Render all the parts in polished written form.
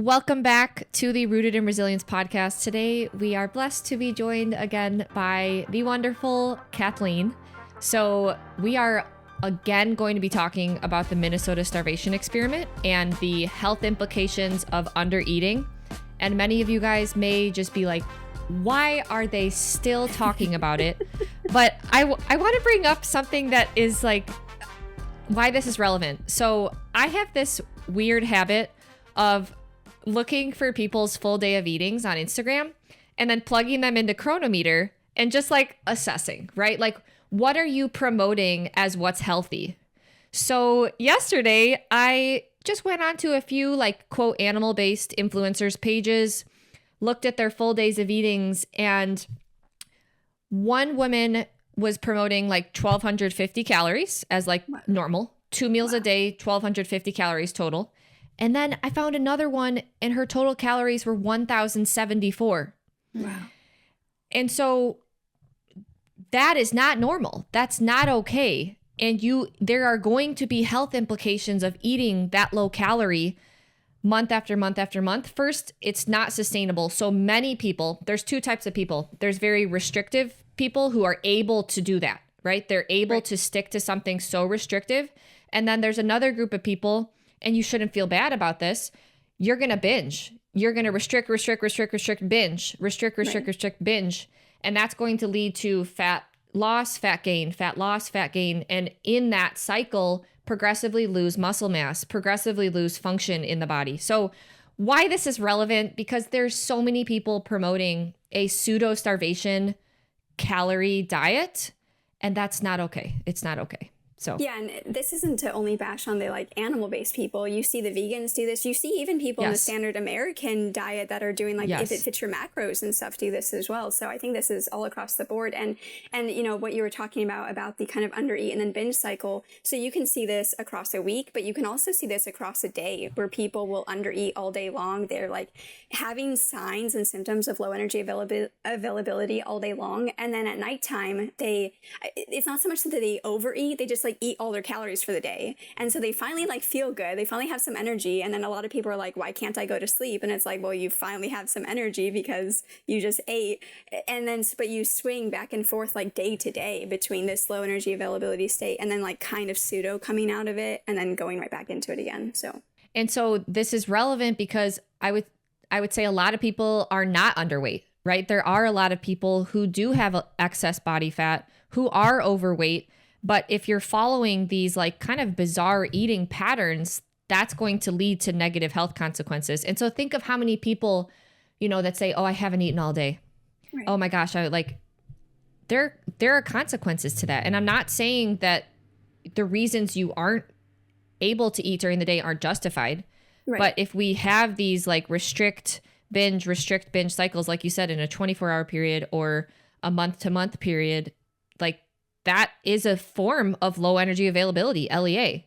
Welcome back to the Rooted in Resilience podcast. Today, we are blessed to be joined again by the wonderful Kathleen. So we are again going to be talking about the Minnesota starvation experiment and the health implications of undereating. And many of you guys may just be like, why are they still talking about it? But I want to bring up something that is like, why this is relevant. So I have this weird habit of looking for people's full day of eatings on Instagram and then plugging them into Chronometer and just like assessing, right? Like, what are you promoting as what's healthy? So yesterday I just went on to a few like quote animal-based influencers pages, looked at their full days of eatings, and one woman was promoting like 1,250 calories as like normal, 2 meals a day, 1,250 calories total. And then I found another one and her total calories were 1,074. Wow. And so that is not normal. That's not okay. And there are going to be health implications of eating that low calorie month after month after month. First, it's not sustainable. So many people, there's two types of people. There's very restrictive people who are able to do that, right? They're able to stick to something so restrictive. And then there's another group of people, and you shouldn't feel bad about this. You're going to binge. You're going to restrict, binge, restrict, binge. And that's going to lead to fat loss, fat gain, fat loss, fat gain. And in that cycle, progressively lose muscle mass, progressively lose function in the body. So why this is relevant, because there's so many people promoting a pseudo starvation calorie diet, and that's not okay. It's not okay. So yeah, and this isn't to only bash on the like animal-based people. You see the vegans do this. You see even people in the standard American diet that are doing like if it fits your macros and stuff do this as well. So I think this is all across the board. And you know what you were talking about the kind of undereat and then binge cycle. So you can see this across a week, but you can also see this across a day where people will undereat all day long. They're like having signs and symptoms of low energy availability all day long, and then at nighttime it's not so much that they overeat, they just like eat all their calories for the day. And so they finally like feel good. They finally have some energy. And then a lot of people are like, why can't I go to sleep? And it's like, well, you finally have some energy because you just ate. And then, but you swing back and forth like day to day between this low energy availability state and then like kind of pseudo coming out of it and then going right back into it again. And so this is relevant because I would say a lot of people are not underweight, right? There are a lot of people who do have excess body fat, who are overweight. But if you're following these like kind of bizarre eating patterns, that's going to lead to negative health consequences. And so think of how many people, you know, that say, oh, I haven't eaten all day. Right. Oh my gosh, there are consequences to that. And I'm not saying that the reasons you aren't able to eat during the day aren't justified. Right. But if we have these like restrict, binge cycles, like you said, in a 24-hour period or a month-to-month period, like that is a form of low energy availability, LEA.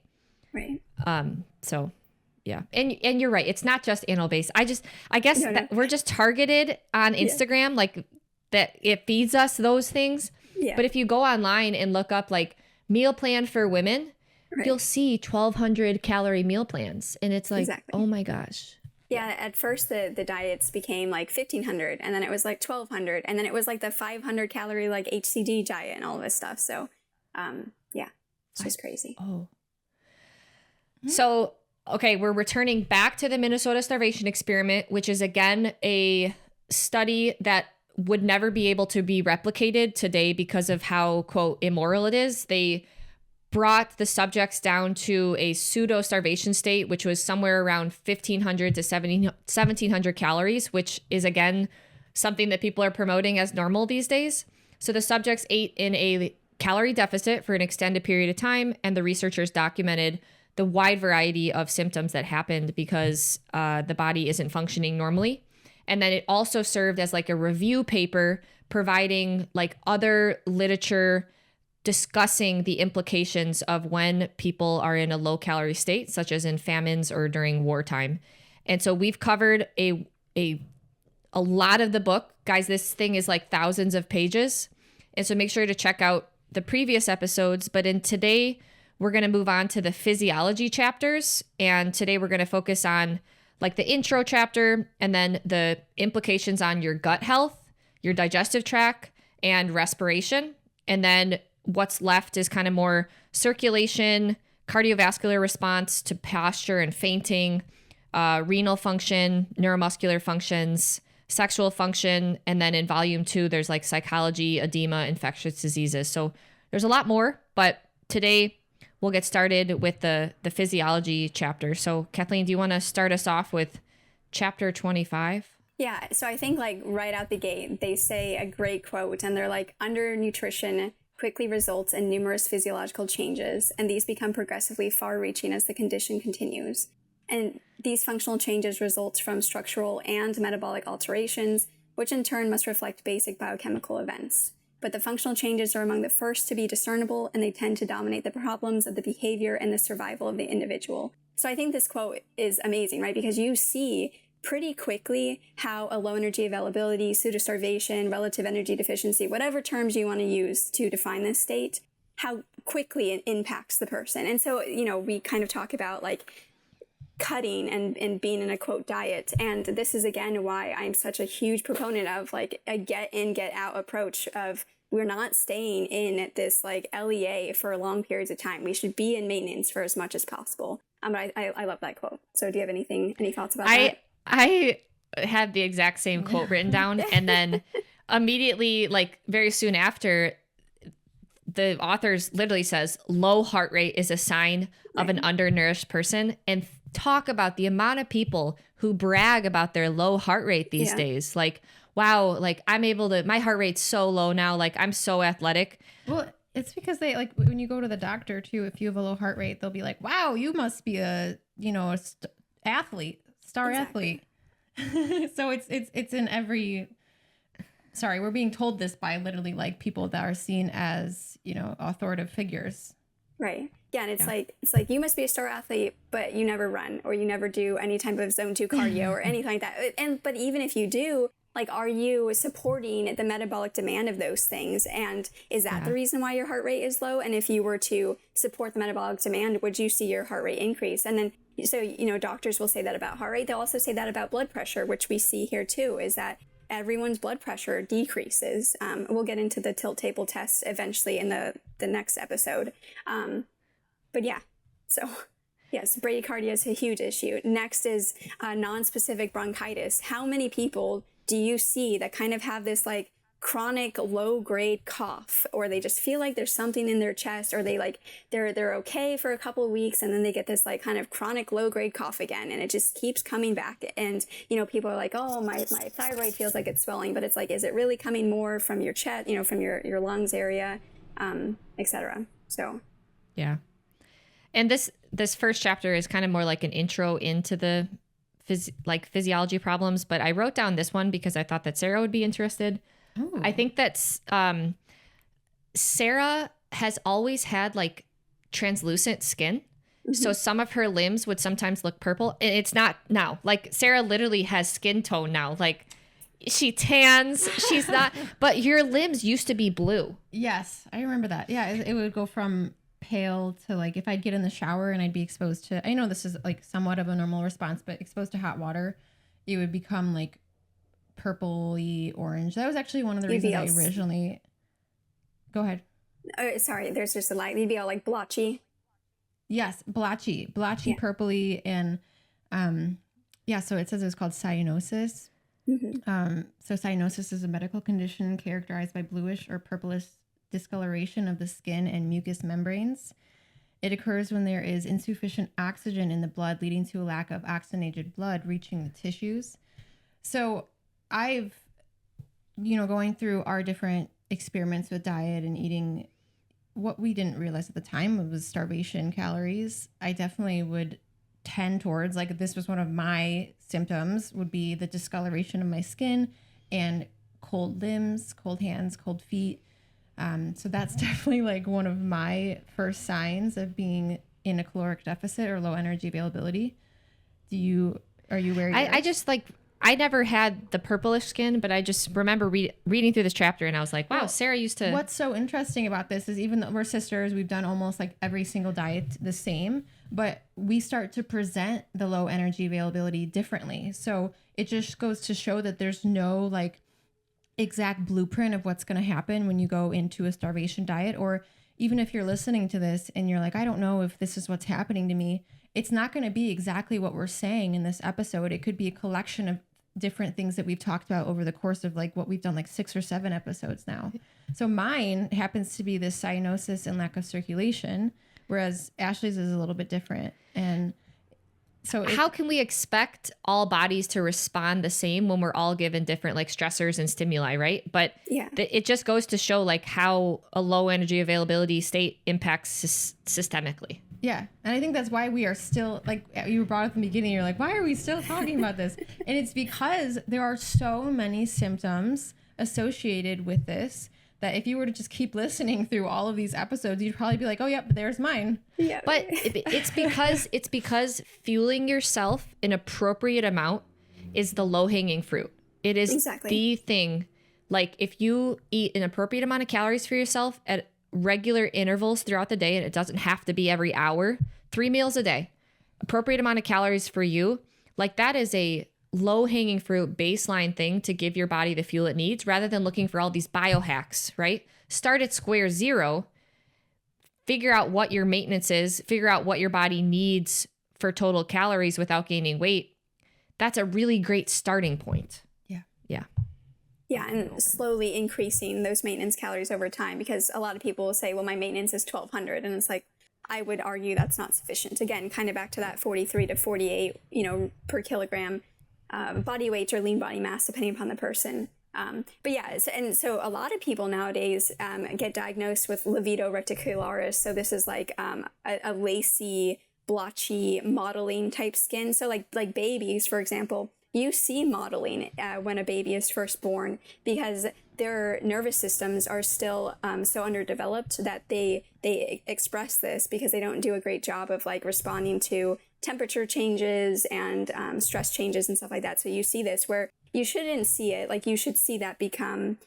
Right. So yeah. And you're right. It's not just animal based. I guess that we're just targeted on Instagram, like that it feeds us those things. Yeah. But if you go online and look up like meal plan for women, you'll see 1,200 calorie meal plans. And it's like, oh my gosh. Yeah, at first the diets became like 1,500 and then it was like 1,200 and then it was like the 500 calorie like HCG diet and all this stuff. So it's just crazy. Oh. So, okay, we're returning back to the Minnesota starvation experiment, which is again a study that would never be able to be replicated today because of how, quote, immoral it is. They brought the subjects down to a pseudo starvation state, which was somewhere around 1,500 to 1,700 calories, which is again something that people are promoting as normal these days. So the subjects ate in a calorie deficit for an extended period of time, and the researchers documented the wide variety of symptoms that happened because the body isn't functioning normally. And then it also served as like a review paper providing like other literature discussing the implications of when people are in a low calorie state, such as in famines or during wartime. And so we've covered a lot of the book. Guys, this thing is like thousands of pages. And so make sure to check out the previous episodes. But today, we're going to move on to the physiology chapters. And today we're going to focus on like the intro chapter, and then the implications on your gut health, your digestive tract, and respiration. And then what's left is kind of more circulation, cardiovascular response to posture and fainting, renal function, neuromuscular functions, sexual function. And then in volume 2, there's like psychology, edema, infectious diseases. So there's a lot more, but today we'll get started with the physiology chapter. So Kathleen, do you want to start us off with chapter 25? Yeah, so I think like right out the gate, they say a great quote, and they're like, undernutrition quickly results in numerous physiological changes, and these become progressively far-reaching as the condition continues. And these functional changes result from structural and metabolic alterations, which in turn must reflect basic biochemical events. But the functional changes are among the first to be discernible, and they tend to dominate the problems of the behavior and the survival of the individual. So I think this quote is amazing, right? Because you see pretty quickly how a low energy availability, pseudo-starvation, relative energy deficiency, whatever terms you want to use to define this state, how quickly it impacts the person. And so, we kind of talk about like cutting and being in a quote diet. And this is again why I'm such a huge proponent of like a get in, get out approach of we're not staying in this like LEA for long periods of time. We should be in maintenance for as much as possible. But I love that quote. So do you have any thoughts about that? I had the exact same quote written down, and then immediately, like very soon after, the authors literally says low heart rate is a sign of an undernourished person, and talk about the amount of people who brag about their low heart rate these days. Like, wow, like my heart rate's so low now. Like I'm so athletic. Well, it's because they like when you go to the doctor too, if you have a low heart rate, they'll be like, wow, you must be a athlete. Star athlete. So it's in every, sorry, we're being told this by literally like people that are seen as, authoritative figures. Right. Yeah. And it's like you must be a star athlete, but you never run or you never do any type of zone 2 cardio or anything like that. But even if you do, like, are you supporting the metabolic demand of those things? And is that the reason why your heart rate is low? And if you were to support the metabolic demand, would you see your heart rate increase? And then, so, doctors will say that about heart rate. They'll also say that about blood pressure, which we see here too, is that everyone's blood pressure decreases. We'll get into the tilt table test eventually in the next episode. But yeah, so yes, bradycardia is a huge issue. Next is non-specific bronchitis. How many people do you see that kind of have this like chronic low-grade cough, or they just feel like there's something in their chest, or they're okay for a couple of weeks and then they get this like kind of chronic low-grade cough again, and it just keeps coming back? And people are like, oh, my thyroid feels like it's swelling, but it's like, is it really coming more from your chest, from your lungs area, etc. So yeah. And this first chapter is kind of more like an intro into the physiology problems, but I wrote down this one because I thought that Sarah would be interested. Ooh. I think that's Sarah has always had like translucent skin. Mm-hmm. So some of her limbs would sometimes look purple. And it's not now. Like Sarah literally has skin tone now. Like she tans. She's not. But your limbs used to be blue. Yes, I remember that. Yeah, it would go from pale to like if I'd get in the shower and I'd be exposed to, I know this is like somewhat of a normal response, but exposed to hot water, it would become like purpley orange. That was actually one of the reasons I originally. Go ahead. Sorry, there's just a light. You'd be all like blotchy. Yes, blotchy, yeah. Purpley, and so it says it was called cyanosis. Mm-hmm. So cyanosis is a medical condition characterized by bluish or purplish discoloration of the skin and mucous membranes. It occurs when there is insufficient oxygen in the blood, leading to a lack of oxygenated blood reaching the tissues. So I've, going through our different experiments with diet and eating, what we didn't realize at the time was starvation calories. I definitely would tend towards, like, this was one of my symptoms, would be the discoloration of my skin and cold limbs, cold hands, cold feet. So that's definitely like one of my first signs of being in a caloric deficit or low energy availability. Are you aware? I never had the purplish skin, but I just remember reading through this chapter and I was like, wow, Sarah used to. What's so interesting about this is even though we're sisters, we've done almost like every single diet the same, but we start to present the low energy availability differently. So it just goes to show that there's no like exact blueprint of what's going to happen when you go into a starvation diet. Or even if you're listening to this and you're like, I don't know if this is what's happening to me, it's not going to be exactly what we're saying in this episode. It could be a collection of different things that we've talked about over the course of like what we've done, like 6 or 7 episodes now. So mine happens to be this cyanosis and lack of circulation, whereas Ashley's is a little bit different. And so how can we expect all bodies to respond the same when we're all given different like stressors and stimuli, right? But it just goes to show like how a low energy availability state impacts systemically. Yeah. And I think that's why we are still, like you brought up in the beginning, you're like, why are we still talking about this? And it's because there are so many symptoms associated with this that if you were to just keep listening through all of these episodes, you'd probably be like, oh, yep, there's mine. Yeah. But it's because fueling yourself an appropriate amount is the low-hanging fruit. It is the thing. Like if you eat an appropriate amount of calories for yourself at regular intervals throughout the day, and it doesn't have to be every hour, 3 meals a day, appropriate amount of calories for you, like that is a low-hanging fruit baseline thing to give your body the fuel it needs rather than looking for all these biohacks, right? Start at square zero, figure out what your maintenance is, figure out what your body needs for total calories without gaining weight. That's a really great starting point. Yeah, and slowly increasing those maintenance calories over time, because a lot of people will say, well, my maintenance is 1,200. And it's like, I would argue that's not sufficient. Again, kind of back to that 43 to 48, per kilogram body weight or lean body mass, depending upon the person. But yeah, and so a lot of people nowadays get diagnosed with livedo reticularis. So this is like a lacy, blotchy, mottling type skin. So like babies, for example, you see mottling when a baby is first born because their nervous systems are still so underdeveloped that they express this because they don't do a great job of like responding to temperature changes and stress changes and stuff like that. So you see this where you shouldn't see it. Like you should see that become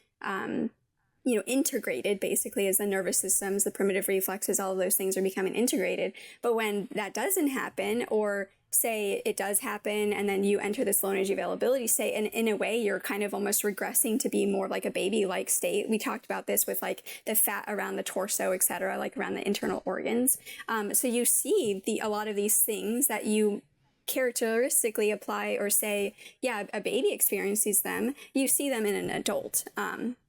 integrated basically as the nervous systems, the primitive reflexes, all of those things are becoming integrated. But when that doesn't happen, or say it does happen and then you enter this low energy availability state, and in a way you're kind of almost regressing to be more like a baby-like state. We talked about this with like the fat around the torso, etc., like around the internal organs. So you see a lot of these things that you characteristically apply or say, yeah, a baby experiences them, you see them in an adult,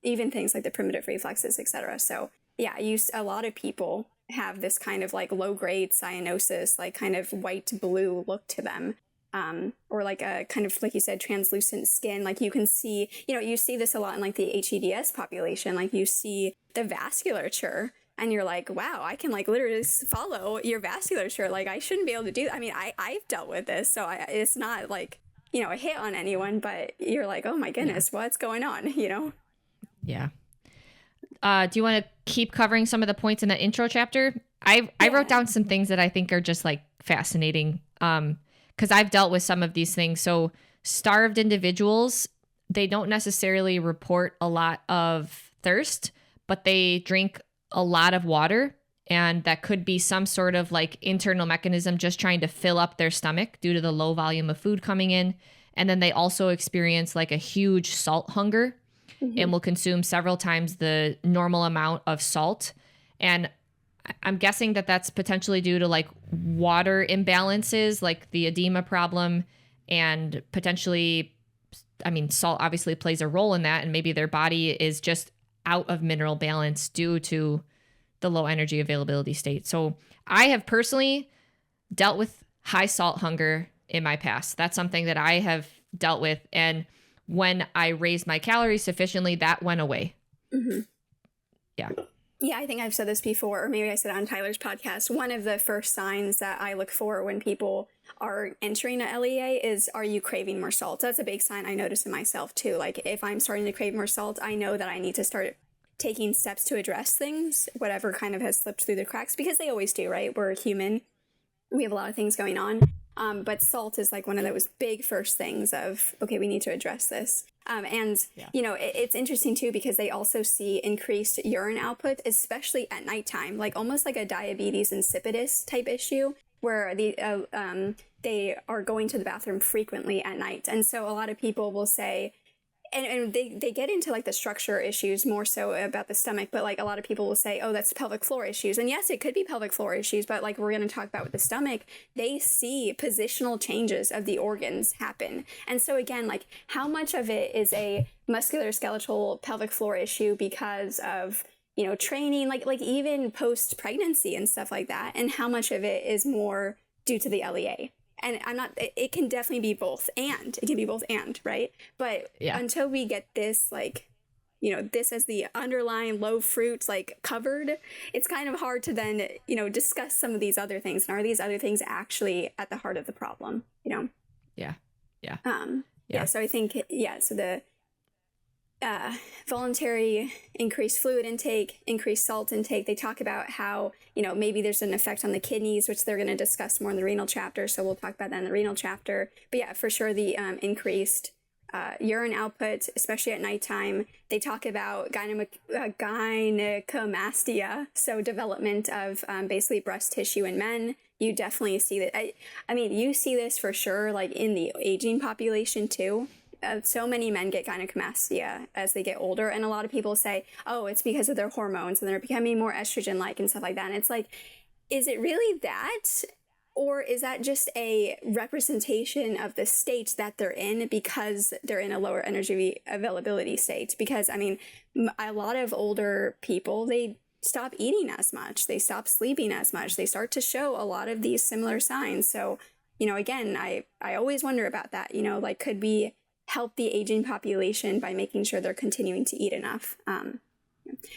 even things like the primitive reflexes, etc. So yeah, a lot of people have this kind of like low grade cyanosis, like kind of white blue look to them, or like a kind of, like you said, translucent skin. Like you can see, you see this a lot in like the HEDS population. Like you see the vasculature and you're like, wow, I can like literally follow your vasculature. Like I shouldn't be able to do that. I mean, I've dealt with this, so it's not like, a hit on anyone, but you're like, oh my goodness, what's going on, Yeah. Do you want to keep covering some of the points in the intro chapter? I wrote down some things that I think are just like fascinating because I've dealt with some of these things. So starved individuals, they don't necessarily report a lot of thirst, but they drink a lot of water. And that could be some sort of like internal mechanism just trying to fill up their stomach due to the low volume of food coming in. And then they also experience like a huge salt hunger. And will consume several times the normal amount of salt. And I'm guessing that that's potentially due to like water imbalances, like the edema problem, and potentially, I mean, salt obviously plays a role in that. And maybe their body is just out of mineral balance due to the low energy availability state. So I have personally dealt with high salt hunger in my past. That's something that I have dealt with. And when I raised my calories sufficiently, that went away. Yeah. Yeah, I think I've said this before, or maybe I said it on Tyler's podcast. One of the first signs that I look for when people are entering a LEA is, are you craving more salt? That's a big sign I notice in myself too. Like if I'm starting to crave more salt, I know that I need to start taking steps to address things, whatever kind of has slipped through the cracks, because they always do, right? We're human. We have a lot of things going on. But salt is like one of those big first things of, okay, we need to address this. It's interesting too, because they also see increased urine output, especially at nighttime, like almost like a diabetes insipidus type issue, where they are going to the bathroom frequently at night. And so a lot of people will say, and they get into like the structure issues more so about the stomach, but like a lot of people will say, oh, that's pelvic floor issues. And yes, it could be pelvic floor issues, but like we're going to talk about with the stomach, they see positional changes of the organs happen. And so again, like how much of it is a musculoskeletal pelvic floor issue because of, training, like even post pregnancy and stuff like that, and how much of it is more due to the LEA. And it can definitely be both and. It can be both and, right? But until we get this, like, this as the underlying low fruits, like, covered, it's kind of hard to then, discuss some of these other things. And are these other things actually at the heart of the problem, Yeah. So I think, so the voluntary increased fluid intake, increased salt intake, they talk about how, maybe there's an effect on the kidneys, which they're going to discuss more in the renal chapter. So we'll talk about that in the renal chapter. But yeah, for sure, the increased urine output, especially at nighttime. They talk about gynecomastia, so development of basically breast tissue in men. You definitely see that. I mean, you see this for sure, like in the aging population too. So many men get gynecomastia as they get older, and a lot of people say, oh, it's because of their hormones and they're becoming more estrogen-like and stuff like that. And it's like, is it really that? Or is that just a representation of the state that they're in because they're in a lower energy availability state? Because, I mean, a lot of older people, they stop eating as much. They stop sleeping as much. They start to show a lot of these similar signs. So, again, I always wonder about that, like, could we help the aging population by making sure they're continuing to eat enough? And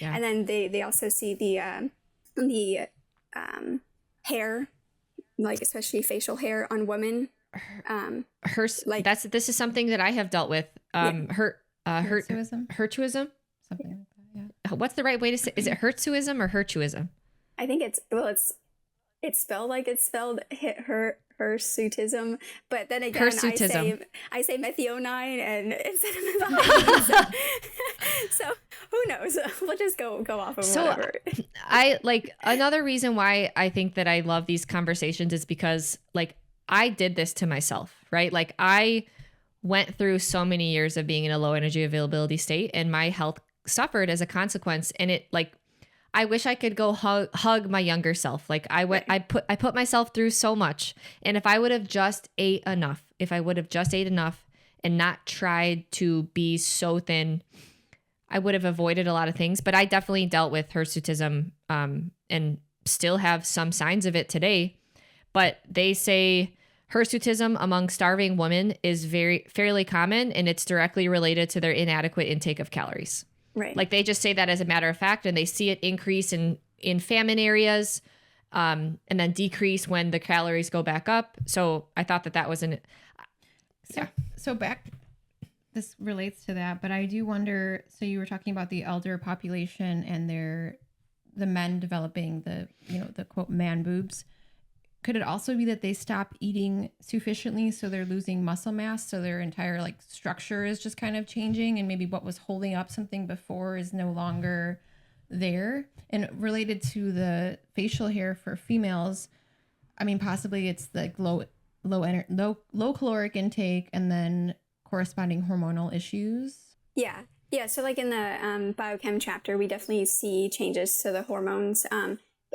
then they also see the hair, like especially facial hair on women. This is something that I have dealt with. Hirsutism, something like that. Yeah. What's the right way to say? Is it hirsutism or hirsutism? I think it's spelled like it's spelled hirsutism, but then again, I say methionine and instead of methionine. So who knows? We'll just go off of whatever. I like another reason why I think that I love these conversations is because like I did this to myself, right? Like I went through so many years of being in a low energy availability state, and my health suffered as a consequence. And it like, I wish I could go hug my younger self. Like I put myself through so much. And if I would have just ate enough and not tried to be so thin, I would have avoided a lot of things. But I definitely dealt with hirsutism and still have some signs of it today. But they say hirsutism among starving women is fairly common, and it's directly related to their inadequate intake of calories. Right. Like they just say that as a matter of fact, and they see it increase in famine areas and then decrease when the calories go back up. So I thought that was So this relates to that, but I do wonder, so you were talking about the elder population and the men developing the quote man boobs. Could it also be that they stop eating sufficiently, so they're losing muscle mass, so their entire like structure is just kind of changing, and maybe what was holding up something before is no longer there? And related to the facial hair for females, I mean, possibly it's like low caloric intake and then corresponding hormonal issues. Yeah. So like in the biochem chapter, we definitely see changes to the hormones.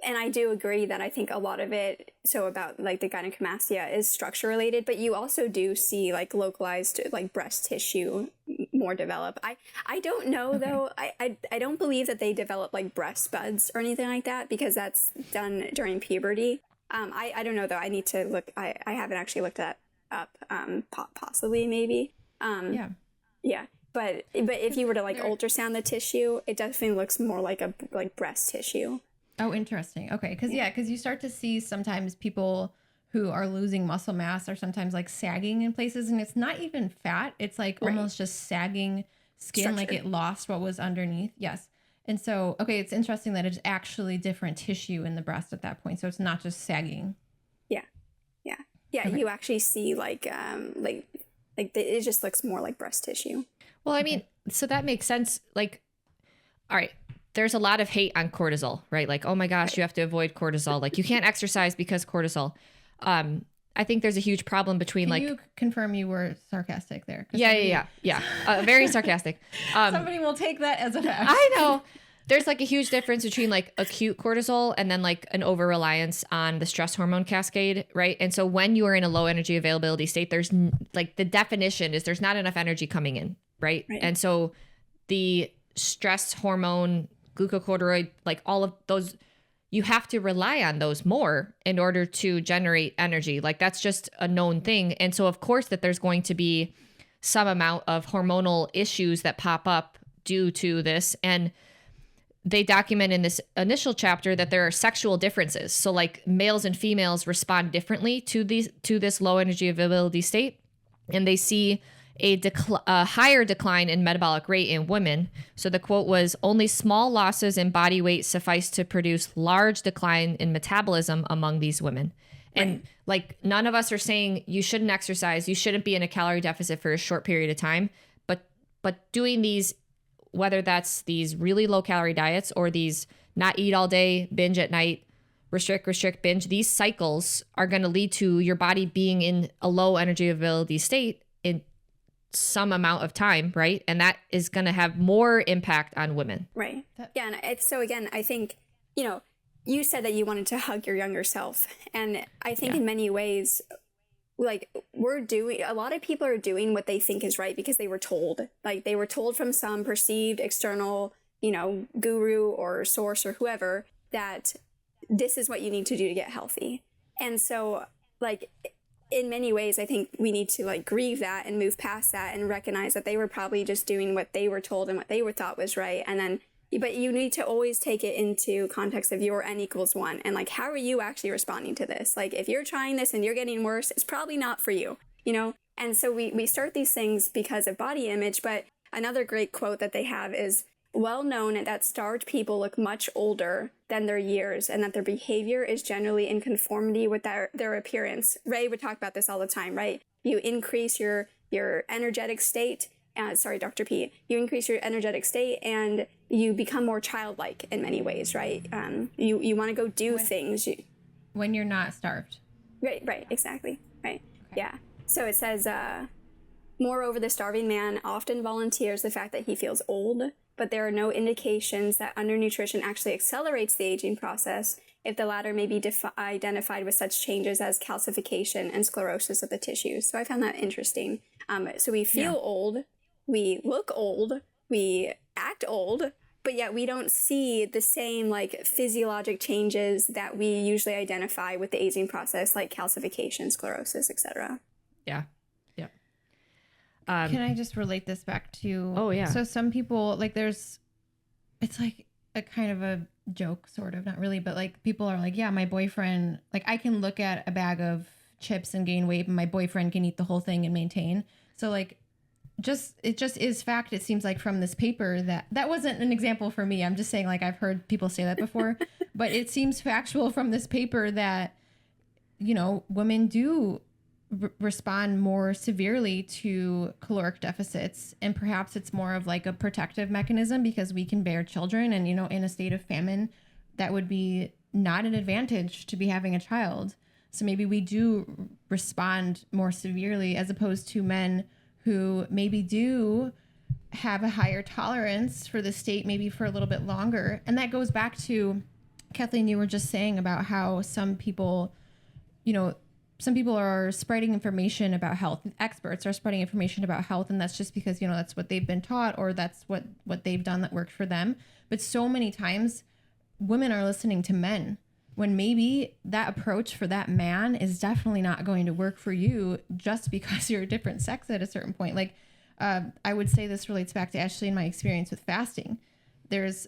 And I do agree that I think a lot of it, so about like the gynecomastia, is structure related, but you also do see like localized like breast tissue more develop. I don't know though. I don't believe that they develop like breast buds or anything like that, because that's done during puberty. I don't know though. I need to look. I haven't actually looked that up. Possibly maybe. Yeah. But if you were to like ultrasound the tissue, it definitely looks more like breast tissue. Oh, interesting. Okay. Because you start to see sometimes people who are losing muscle mass are sometimes like sagging in places, and it's not even fat. It's like almost just sagging skin, structure. Like it lost what was underneath. Yes. And so, okay, it's interesting that it's actually different tissue in the breast at that point. So it's not just sagging. Yeah. Yeah, you actually see it just looks more like breast tissue. Well, I mean, so that makes sense. Like, all right, there's a lot of hate on cortisol, right? Like, oh my gosh, you have to avoid cortisol. Like, you can't exercise because cortisol. I think there's a huge problem between Can you confirm you were sarcastic there? Yeah. Very sarcastic. Somebody will take that as a fact. I know. There's like a huge difference between like acute cortisol and then like an over reliance on the stress hormone cascade, right? And so when you are in a low energy availability state, there's like the definition is there's not enough energy coming in, right? And so the stress hormone, glucocorticoid, like all of those, you have to rely on those more in order to generate energy. Like that's just a known thing. And so of course that there's going to be some amount of hormonal issues that pop up due to this. And they document in this initial chapter that there are sexual differences. So like males and females respond differently to this low energy availability state. And they see a higher decline in metabolic rate in women. So the quote was, only small losses in body weight suffice to produce large decline in metabolism among these women. And like none of us are saying you shouldn't exercise, you shouldn't be in a calorie deficit for a short period of time, but doing these, whether that's these really low calorie diets or these not eat all day, binge at night, restrict, binge, these cycles are going to lead to your body being in a low energy availability state in some amount of time, right? And that is going to have more impact on women. Right. Yeah. And so again, I think, you said that you wanted to hug your younger self. And I think in many ways, like a lot of people are doing what they think is right because they were told. Like they were told from some perceived external, guru or source or whoever that this is what you need to do to get healthy. And so like in many ways, I think we need to like grieve that and move past that and recognize that they were probably just doing what they were told and what they were thought was right. And then, but you need to always take it into context of your N=1 and like, how are you actually responding to this? Like if you're trying this and you're getting worse, it's probably not for you, And so we start these things because of body image. But another great quote that they have is, well known that starved people look much older than their years and that their behavior is generally in conformity with their appearance. Ray would talk about this all the time, right? You increase your energetic state. Sorry, Dr. P. You increase your energetic state and you become more childlike in many ways, right? You want to go do things. When you're not starved. Right, exactly. Right, okay. Yeah. So it says, moreover, the starving man often volunteers the fact that he feels old, but there are no indications that undernutrition actually accelerates the aging process if the latter may be identified with such changes as calcification and sclerosis of the tissues. So I found that interesting. So we feel old, we look old, we act old, but yet we don't see the same like physiologic changes that we usually identify with the aging process, like calcification, sclerosis, etc. Yeah. Can I just relate this back to? Oh yeah. So some people like it's like a kind of a joke, sort of, not really, but like people are like, yeah, my boyfriend, like I can look at a bag of chips and gain weight, and my boyfriend can eat the whole thing and maintain. So like, it just is fact. It seems like from this paper that wasn't an example for me. I'm just saying like I've heard people say that before, but it seems factual from this paper that women do respond more severely to caloric deficits, and perhaps it's more of like a protective mechanism because we can bear children, and in a state of famine that would be not an advantage to be having a child. So maybe we do respond more severely as opposed to men who maybe do have a higher tolerance for the state, maybe for a little bit longer. And that goes back to Kathleen, you were just saying about how some people are spreading information about health. Experts are spreading information about health, and that's just because, that's what they've been taught, or that's what they've done that worked for them. But so many times women are listening to men when maybe that approach for that man is definitely not going to work for you just because you're a different sex at a certain point. Like, I would say this relates back to Ashley and my experience with fasting. There's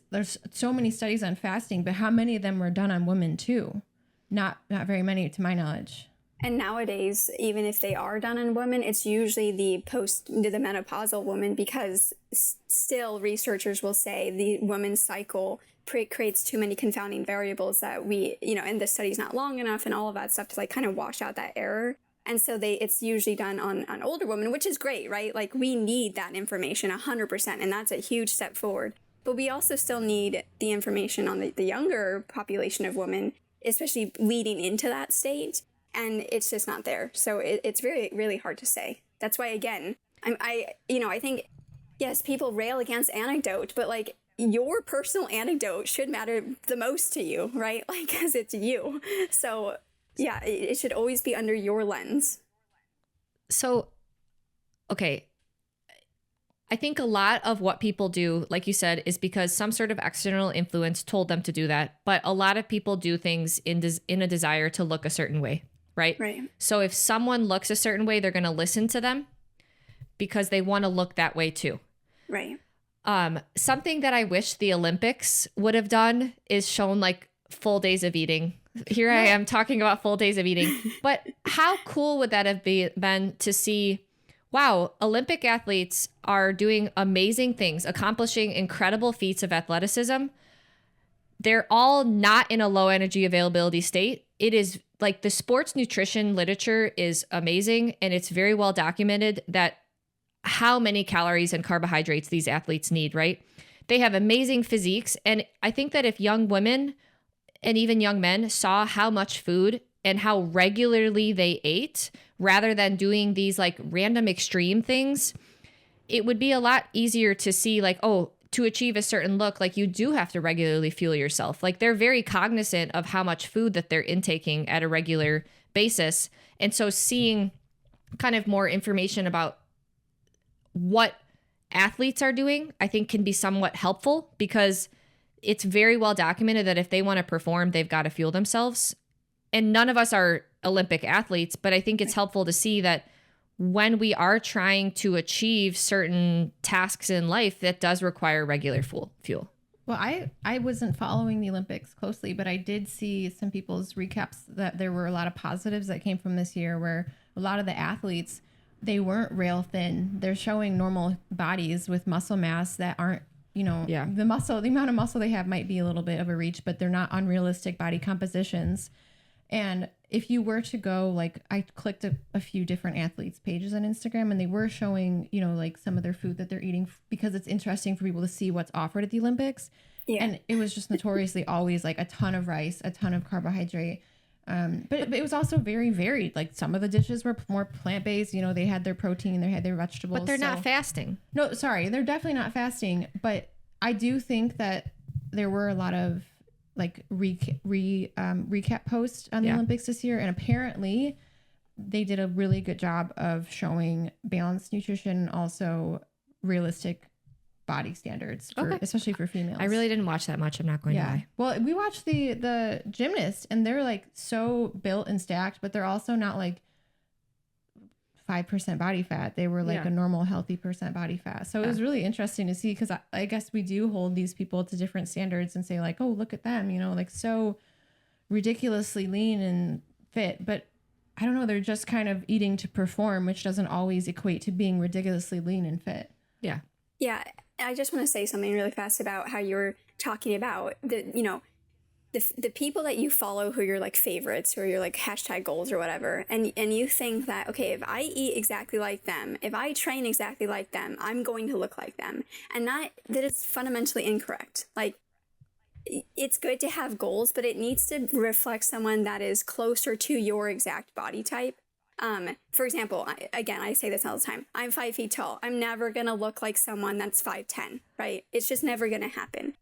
so many studies on fasting, but how many of them were done on women too? Not very many to my knowledge. And nowadays, even if they are done on women, it's usually the menopausal woman, because still researchers will say the woman's cycle creates too many confounding variables that we, and the study's not long enough and all of that stuff to like kind of wash out that error. And so it's usually done on older women, which is great, right? Like we need that information 100%. And that's a huge step forward. But we also still need the information on the younger population of women, especially leading into that state. And it's just not there. So it's really, really hard to say. That's why, again, I think, yes, people rail against anecdote, but like your personal anecdote should matter the most to you, right? Like, because it's you. So yeah, it should always be under your lens. So, okay. I think a lot of what people do, like you said, is because some sort of external influence told them to do that. But a lot of people do things in a desire to look a certain way, right? Right. So if someone looks a certain way, they're going to listen to them because they want to look that way too. Right. Something that I wish the Olympics would have done is shown like full days of eating. Here I am talking about full days of eating. But how cool would that have been to see, wow, Olympic athletes are doing amazing things, accomplishing incredible feats of athleticism. They're all not in a low energy availability state. It is like the sports nutrition literature is amazing, and it's very well documented that how many calories and carbohydrates these athletes need, right? They have amazing physiques. And I think that if young women and even young men saw how much food and how regularly they ate, rather than doing these like random extreme things, it would be a lot easier to see like, oh, to achieve a certain look, like you do have to regularly fuel yourself. Like they're very cognizant of how much food that they're intaking at a regular basis. And so seeing kind of more information about what athletes are doing, I think can be somewhat helpful, because it's very well documented that if they want to perform, they've got to fuel themselves. And none of us are Olympic athletes, but I think it's helpful to see that when we are trying to achieve certain tasks in life, that does require regular fuel. Well, I wasn't following the Olympics closely, but I did see some people's recaps that there were a lot of positives that came from this year, where a lot of the athletes, they weren't rail thin. They're showing normal bodies with muscle mass that aren't, the amount of muscle they have might be a little bit of a reach, but they're not unrealistic body compositions. And if you were to go, like, I clicked a few different athletes' pages on Instagram, and they were showing, like some of their food that they're eating, because it's interesting for people to see what's offered at the Olympics. Yeah. And it was just notoriously always like a ton of rice, a ton of carbohydrate. But it was also very varied. Like some of the dishes were more plant-based. They had their protein, they had their vegetables. But they're not fasting. No, sorry. They're definitely not fasting. But I do think that there were a lot of like recap posts on the Olympics this year. And apparently they did a really good job of showing balanced nutrition, also realistic body standards, especially for females. I really didn't watch that much. I'm not going to lie. Well, we watched the gymnast, and they're like so built and stacked, but they're also not like 5% body fat. They were like a normal, healthy % body fat. So it was really interesting to see, because I guess we do hold these people to different standards and say like, oh, look at them, like so ridiculously lean and fit. But I don't know, they're just kind of eating to perform, which doesn't always equate to being ridiculously lean and fit. Yeah. Yeah. I just want to say something really fast about how you're talking about the people that you follow, who you're like favorites, or your like hashtag goals or whatever. And you think that, okay, if I eat exactly like them, if I train exactly like them, I'm going to look like them. And that is fundamentally incorrect. Like, it's good to have goals, but it needs to reflect someone that is closer to your exact body type. For example, I say this all the time. I'm 5 feet tall. I'm never going to look like someone that's 5'10", right? It's just never going to happen.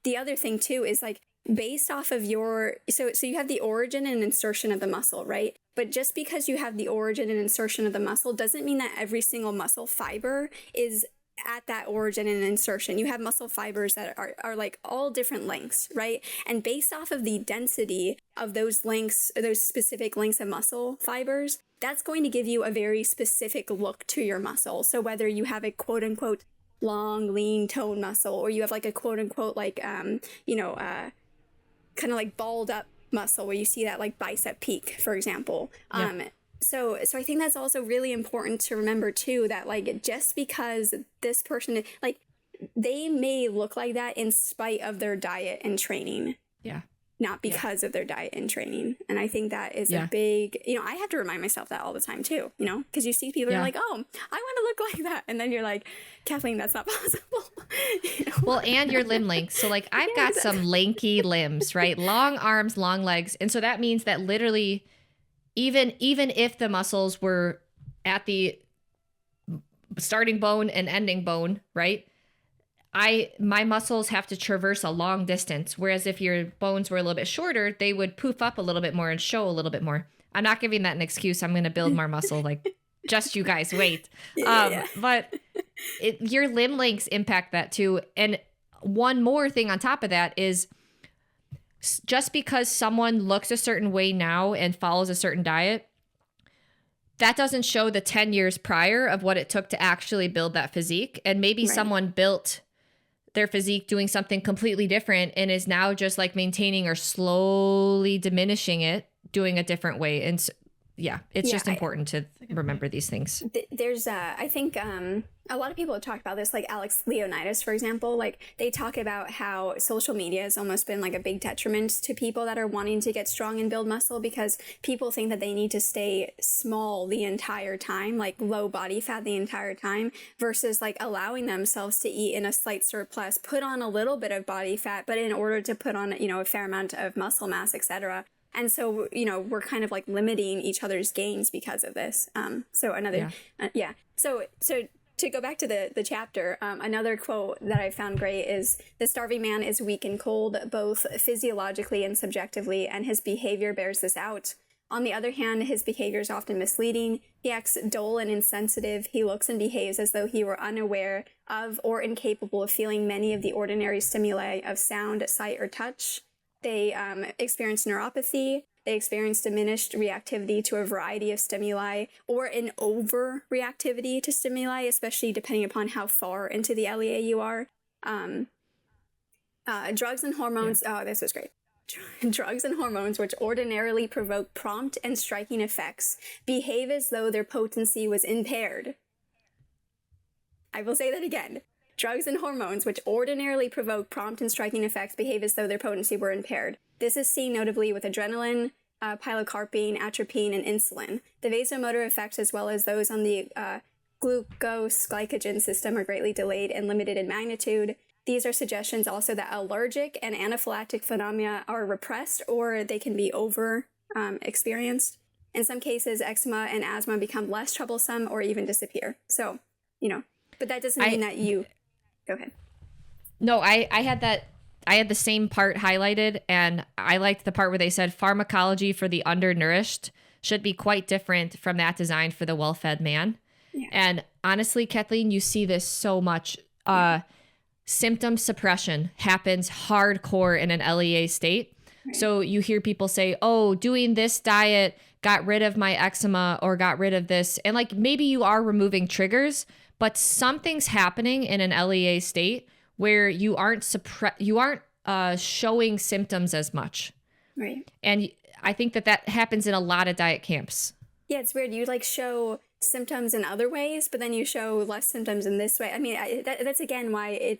The other thing too is like, based off of so you have the origin and insertion of the muscle, right? But just because you have the origin and insertion of the muscle doesn't mean that every single muscle fiber is at that origin and insertion. You have muscle fibers that are like all different lengths, right? And based off of the density of those lengths, those specific lengths of muscle fibers, that's going to give you a very specific look to your muscle. So whether you have a quote unquote long, lean, toned muscle, or you have like a quote unquote like, kind of like balled up muscle where you see that like bicep peak, for example. So I think that's also really important to remember too, that like, just because this person, like, they may look like that in spite of their diet and training. Yeah. not because of their diet and training. And I think that is a big, I have to remind myself that all the time too, because you see people are like, oh, I want to look like that. And then you're like, Kathleen, that's not possible. Well, and your limb length. So like I've got some lanky limbs, right? Long arms, long legs. And so that means that literally even if the muscles were at the starting bone and ending bone, right? My muscles have to traverse a long distance. Whereas if your bones were a little bit shorter, they would poof up a little bit more and show a little bit more. I'm not giving that an excuse. I'm going to build more muscle. Like, just you guys wait. But your limb lengths impact that too. And one more thing on top of that is just because someone looks a certain way now and follows a certain diet, that doesn't show the 10 years prior of what it took to actually build that physique. And maybe someone built their physique doing something completely different and is now just like maintaining or slowly diminishing it, doing a different way. And so, it's just important to remember these things. There's, I think a lot of people have talked about this, like Alex Leonidas, for example. Like they talk about how social media has almost been like a big detriment to people that are wanting to get strong and build muscle, because people think that they need to stay small the entire time, like low body fat the entire time, versus like allowing themselves to eat in a slight surplus, put on a little bit of body fat, but in order to put on, a fair amount of muscle mass, etc. And so, we're kind of like limiting each other's gains because of this. So to go back to the chapter, another quote that I found great is, "The starving man is weak and cold, both physiologically and subjectively, and his behavior bears this out. On the other hand, his behavior is often misleading. He acts dull and insensitive. He looks and behaves as though he were unaware of or incapable of feeling many of the ordinary stimuli of sound, sight, or touch. They experience neuropathy. They experience diminished reactivity to a variety of stimuli, or an over-reactivity to stimuli, especially depending upon how far into the LEA you are. Drugs and hormones." Oh, this was great. "Drugs and hormones, which ordinarily provoke prompt and striking effects, behave as though their potency was impaired." I will say that again. "Drugs and hormones, which ordinarily provoke prompt and striking effects, behave as though their potency were impaired. This is seen notably with adrenaline, pilocarpine, atropine, and insulin. The vasomotor effects, as well as those on the glucose-glycogen system, are greatly delayed and limited in magnitude. These are suggestions also that allergic and anaphylactic phenomena are repressed, or they can be experienced. In some cases, eczema and asthma become less troublesome or even disappear." So, but that doesn't mean that you... Go ahead. No, I had that. I had the same part highlighted, and I liked the part where they said pharmacology for the undernourished should be quite different from that designed for the well-fed man. Yeah. And honestly, Kathleen, you see this so much. Symptom suppression happens hardcore in an LEA state. Right. So you hear people say, oh, doing this diet got rid of my eczema or got rid of this. And like maybe you are removing triggers, but something's happening in an LEA state where you aren't showing symptoms as much. Right. And I think that happens in a lot of diet camps. Yeah, it's weird. You like show symptoms in other ways, but then you show less symptoms in this way. I mean, that's again why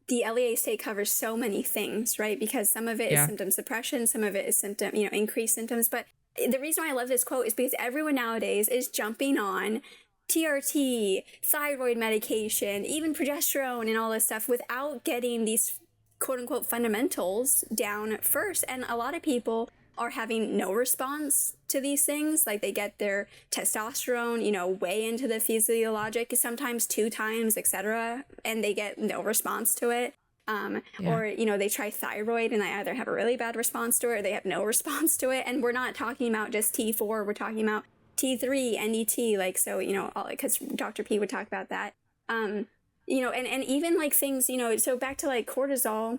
the LEA state covers so many things, right? Because some of it is symptom suppression, some of it is increased symptoms. But the reason why I love this quote is because everyone nowadays is jumping on TRT, thyroid medication, even progesterone and all this stuff without getting these quote unquote fundamentals down first. And a lot of people are having no response to these things. Like they get their testosterone, way into the physiologic, sometimes 2 times, etc. And they get no response to it. Or, they try thyroid and they either have a really bad response to it or they have no response to it. And we're not talking about just T4, we're talking about T3, NET, like, so, because Dr. P would talk about that. And even like things, so back to like cortisol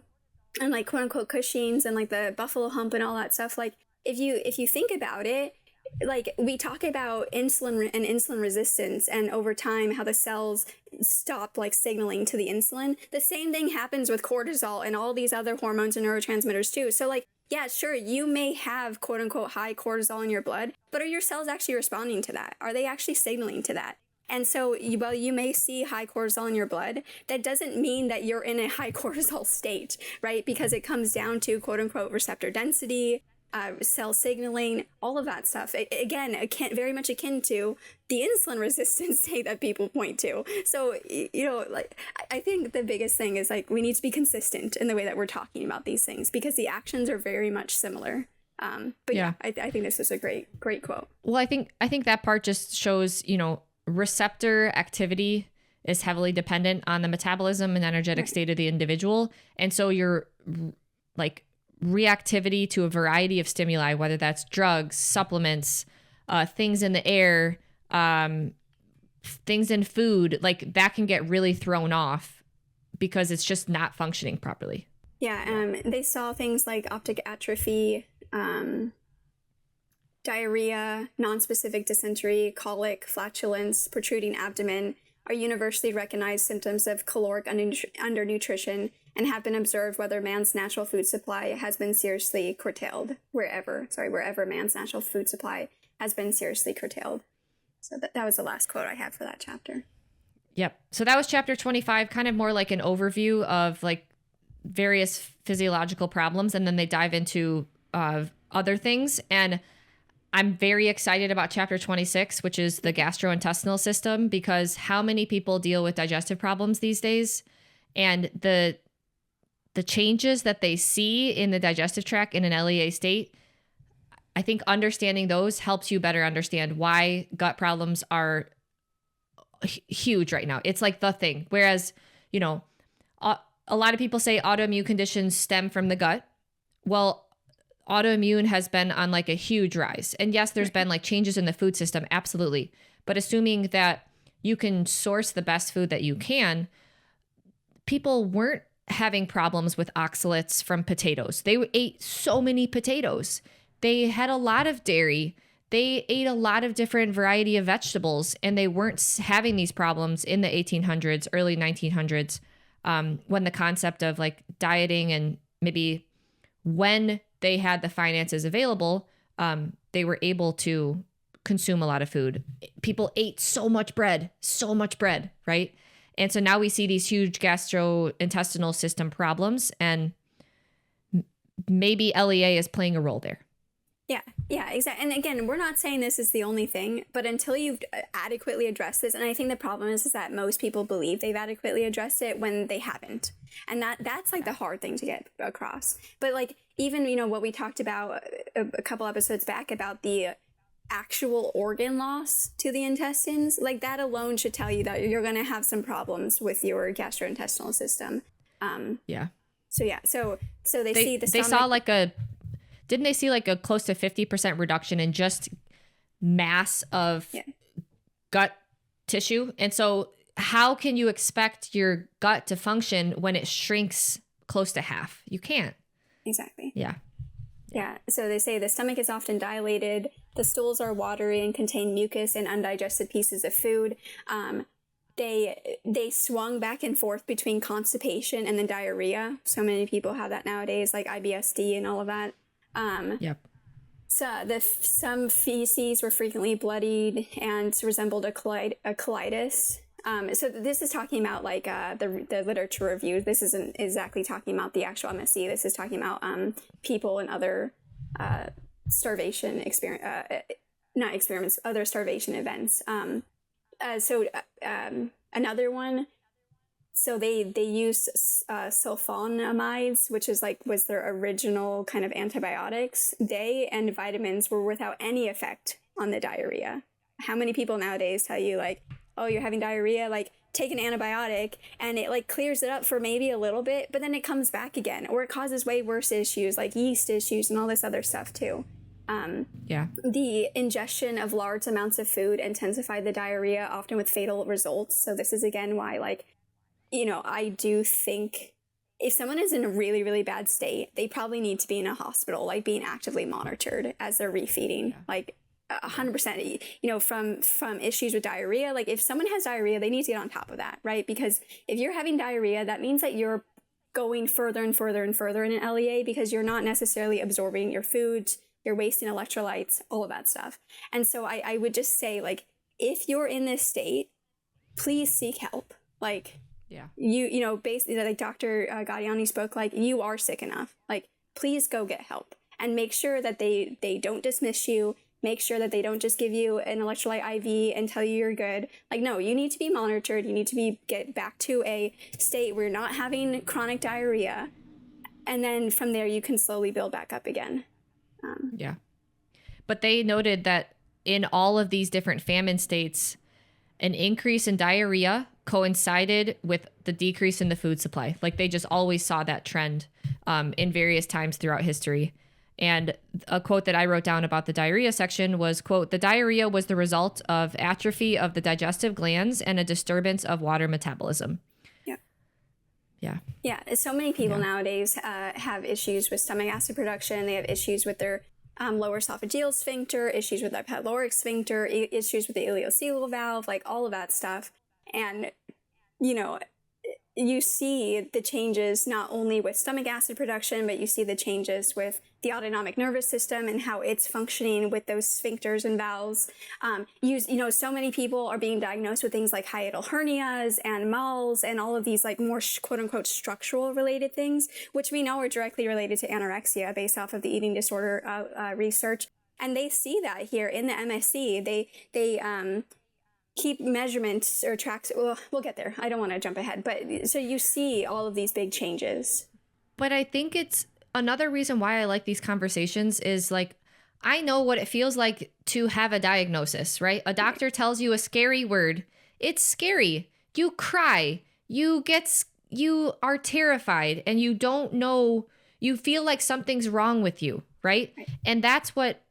and like quote unquote Cushing's and like the buffalo hump and all that stuff. Like if you think about it, like we talk about insulin and insulin resistance and over time how the cells stop like signaling to the insulin. The same thing happens with cortisol and all these other hormones and neurotransmitters too. So like, yeah, sure, you may have quote unquote high cortisol in your blood, but are your cells actually responding to that? Are they actually signaling to that? And so, while you may see high cortisol in your blood, that doesn't mean that you're in a high cortisol state, right? Because it comes down to quote unquote receptor density, cell signaling, all of that stuff. Again, very much akin to the insulin resistance state that people point to. So, like, I think the biggest thing is like, we need to be consistent in the way that we're talking about these things, because the actions are very much similar. But yeah, I think this is a great quote. Well, I think that part just shows, receptor activity is heavily dependent on the metabolism and energetic state of the individual. And so your like reactivity to a variety of stimuli, whether that's drugs, supplements, things in the air, things in food, like that can get really thrown off because it's just not functioning properly. Yeah, they saw things like optic atrophy, diarrhea, nonspecific dysentery, colic, flatulence, protruding abdomen are universally recognized symptoms of caloric undernutrition and have been observed whether man's natural food supply has been seriously curtailed, wherever man's natural food supply has been seriously curtailed. So that was the last quote I have for that chapter. Yep. So that was chapter 25, kind of more like an overview of like various physiological problems, and then they dive into other things. And I'm very excited about chapter 26, which is the gastrointestinal system, because how many people deal with digestive problems these days, and the changes that they see in the digestive tract in an LEA state. I think understanding those helps you better understand why gut problems are huge right now. It's like the thing. Whereas, a lot of people say autoimmune conditions stem from the gut. Well, autoimmune has been on like a huge rise. And yes, there's been like changes in the food system. Absolutely. But assuming that you can source the best food that you can, people weren't having problems with oxalates from potatoes. They ate so many potatoes. They had a lot of dairy. They ate a lot of different variety of vegetables, and they weren't having these problems in the 1800s, early 1900s, when the concept of like dieting and maybe when they had the finances available, they were able to consume a lot of food. People ate so much bread, right? And so now we see these huge gastrointestinal system problems, and maybe LEA is playing a role there. Yeah, exactly. And again, we're not saying this is the only thing, but until you've adequately addressed this, and I think the problem is that most people believe they've adequately addressed it when they haven't. And that's like the hard thing to get across. But like, even, what we talked about a couple episodes back about the actual organ loss to the intestines, like that alone should tell you that you're going to have some problems with your gastrointestinal system. Yeah. So they see the stomach. They saw didn't they see like a close to 50% reduction in just mass of gut tissue? And so how can you expect your gut to function when it shrinks close to half? You can't. Exactly. Yeah. So they say the stomach is often dilated, the stools are watery and contain mucus and undigested pieces of food. They swung back and forth between constipation and then diarrhea. So many people have that nowadays, like IBS-D and all of that. Yep. So some feces were frequently bloodied and resembled a colitis. So this is talking about like the literature review. This isn't exactly talking about the actual MSC. This is talking about people and other starvation other starvation events. Another one. So they use sulfonamides, which was their original kind of antibiotics. They and vitamins were without any effect on the diarrhea. How many people nowadays tell you like, oh, you're having diarrhea, like take an antibiotic and it like clears it up for maybe a little bit, but then it comes back again, or it causes way worse issues like yeast issues and all this other stuff too. The ingestion of large amounts of food intensified the diarrhea, often with fatal results. So this is again why I do think if someone is in a really, really bad state, they probably need to be in a hospital, like being actively monitored as they're refeeding, like 100%, from issues with diarrhea. Like if someone has diarrhea, they need to get on top of that, right? Because if you're having diarrhea, that means that you're going further and further and further in an LEA because you're not necessarily absorbing your food, you're wasting electrolytes, all of that stuff. And so I would just say, like, if you're in this state, please seek help. Like, yeah, you know, basically, like Dr. Gaudiani spoke, like, you are sick enough. Like, please go get help, and make sure that they don't dismiss you. Make sure that they don't just give you an electrolyte IV and tell you you're good. Like, no, you need to be monitored. You need to get back to a state where you're not having chronic diarrhea. And then from there, you can slowly build back up again. Yeah. But they noted that in all of these different famine states, an increase in diarrhea coincided with the decrease in the food supply. Like, they just always saw that trend in various times throughout history. And a quote that I wrote down about the diarrhea section was, quote, "The diarrhea was the result of atrophy of the digestive glands and a disturbance of water metabolism." Yeah. Yeah. Yeah. So many people nowadays have issues with stomach acid production. They have issues with their lower esophageal sphincter, issues with their pyloric sphincter, issues with the ileocecal valve, like all of that stuff. And, you know, you see the changes not only with stomach acid production, but you see the changes with the autonomic nervous system and how it's functioning with those sphincters and valves. You know, so many people are being diagnosed with things like hiatal hernias and MALS and all of these like more quote unquote structural related things, which we know are directly related to anorexia based off of the eating disorder research. And they see that here in the MSC. They keep measurements or tracks. Well, we'll get there. I don't want to jump ahead, but so you see all of these big changes. But I think it's another reason why I like these conversations is like, I know what it feels like to have a diagnosis, right? A doctor tells you a scary word. It's scary. You cry. You are terrified, and you don't know, you feel like something's wrong with you, right? And that's what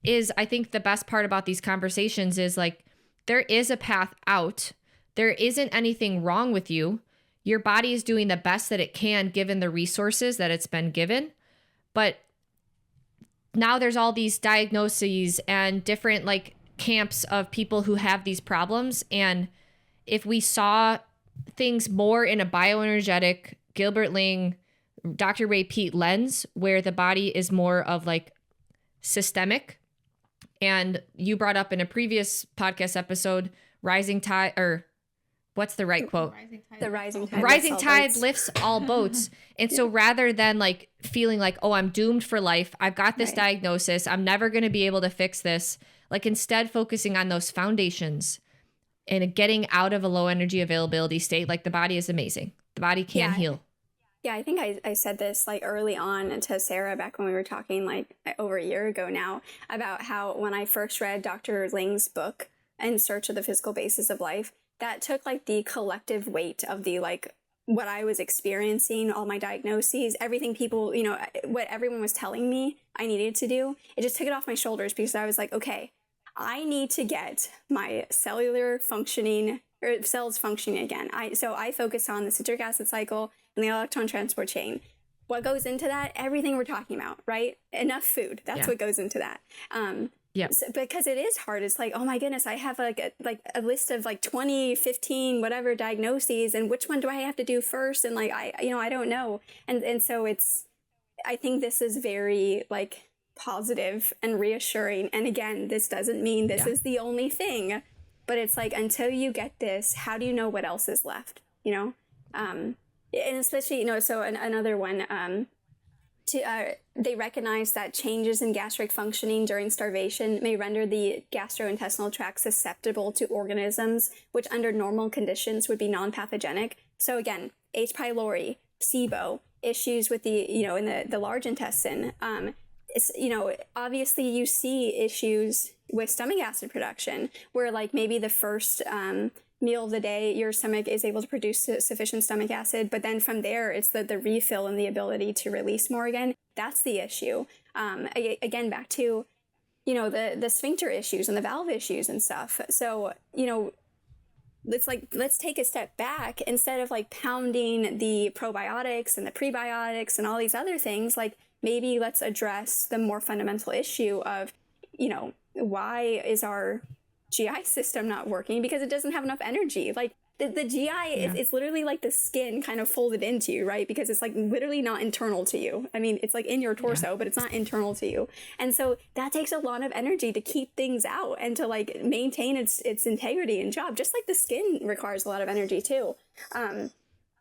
is, I think, the best part about these conversations is like, there is a path out. There isn't anything wrong with you. Your body is doing the best that it can given the resources that it's been given. But now there's all these diagnoses and different like camps of people who have these problems. And if we saw things more in a bioenergetic, Gilbert Ling, Dr. Ray Peat lens, where the body is more of like systemic. And you brought up in a previous podcast episode, rising tide, or what's the right quote? The rising tide. Rising tide lifts all boats. And so rather than like feeling like, oh, I'm doomed for life, I've got this diagnosis, I'm never going to be able to fix this. Like instead focusing on those foundations and getting out of a low energy availability state. Like the body is amazing. The body can heal. Yeah, I think I said this like early on to Sarah back when we were talking like over a year ago now about how when I first read Dr. Ling's book, In Search of the Physical Basis of Life, that took like the collective weight of the like what I was experiencing, all my diagnoses, everything people, you know, what everyone was telling me I needed to do. It just took it off my shoulders because I was like, okay, I need to get my cellular functioning or cells functioning again. So I focus on the citric acid cycle and the electron transport chain. What goes into that? Everything we're talking about, right? Enough food. That's what goes into that. So, because it is hard. It's like, oh my goodness, I have like a list of like 20, 15, whatever diagnoses, and which one do I have to do first? And like, I don't know. And so I think this is very like positive and reassuring. And again, this doesn't mean this is the only thing, but it's like, until you get this, how do you know what else is left? You know? And especially, you know, so another one, they recognize that changes in gastric functioning during starvation may render the gastrointestinal tract susceptible to organisms which under normal conditions would be non-pathogenic. So again, H. pylori, SIBO, issues with the, you know, in the large intestine. It's, you know, obviously you see issues with stomach acid production where like maybe the first meal of the day, your stomach is able to produce sufficient stomach acid, but then from there, it's the refill and the ability to release more again. That's the issue. Again, back to, you know, the sphincter issues and the valve issues and stuff. So, you know, let's take a step back instead of like pounding the probiotics and the prebiotics and all these other things. Like maybe let's address the more fundamental issue of, you know, why is our GI system not working? Because it doesn't have enough energy. Like The GI is literally like the skin kind of folded into you, right? Because it's like literally not internal to you. I mean, it's like in your torso, but it's not internal to you. And so that takes a lot of energy to keep things out and to like maintain its integrity and job, just like the skin requires a lot of energy too.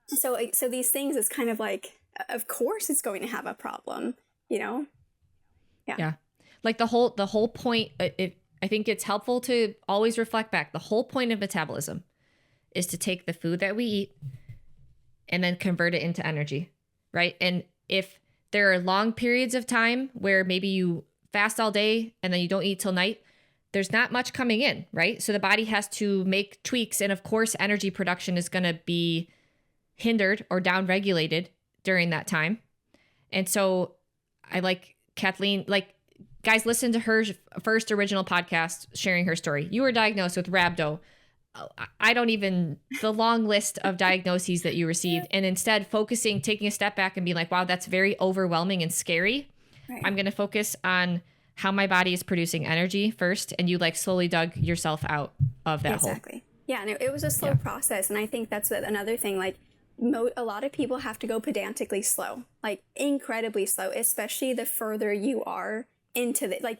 So these things is kind of like, of course it's going to have a problem, you know? Yeah. Like the whole point, I think it's helpful to always reflect back. The whole point of metabolism is to take the food that we eat and then convert it into energy, right? And if there are long periods of time where maybe you fast all day and then you don't eat till night, there's not much coming in, right? So the body has to make tweaks. And of course, energy production is going to be hindered or downregulated during that time. And so I like Kathleen, like, guys, listen to her first original podcast sharing her story. You were diagnosed with rhabdo. I don't even, the long list of diagnoses that you received, and instead taking a step back and being like, wow, that's very overwhelming and scary. Right. I'm going to focus on how my body is producing energy first. And you like slowly dug yourself out of that hole. Exactly. Yeah. And it was a slow process. And I think that's another thing, like a lot of people have to go pedantically slow, like incredibly slow, especially the further you are into the, like,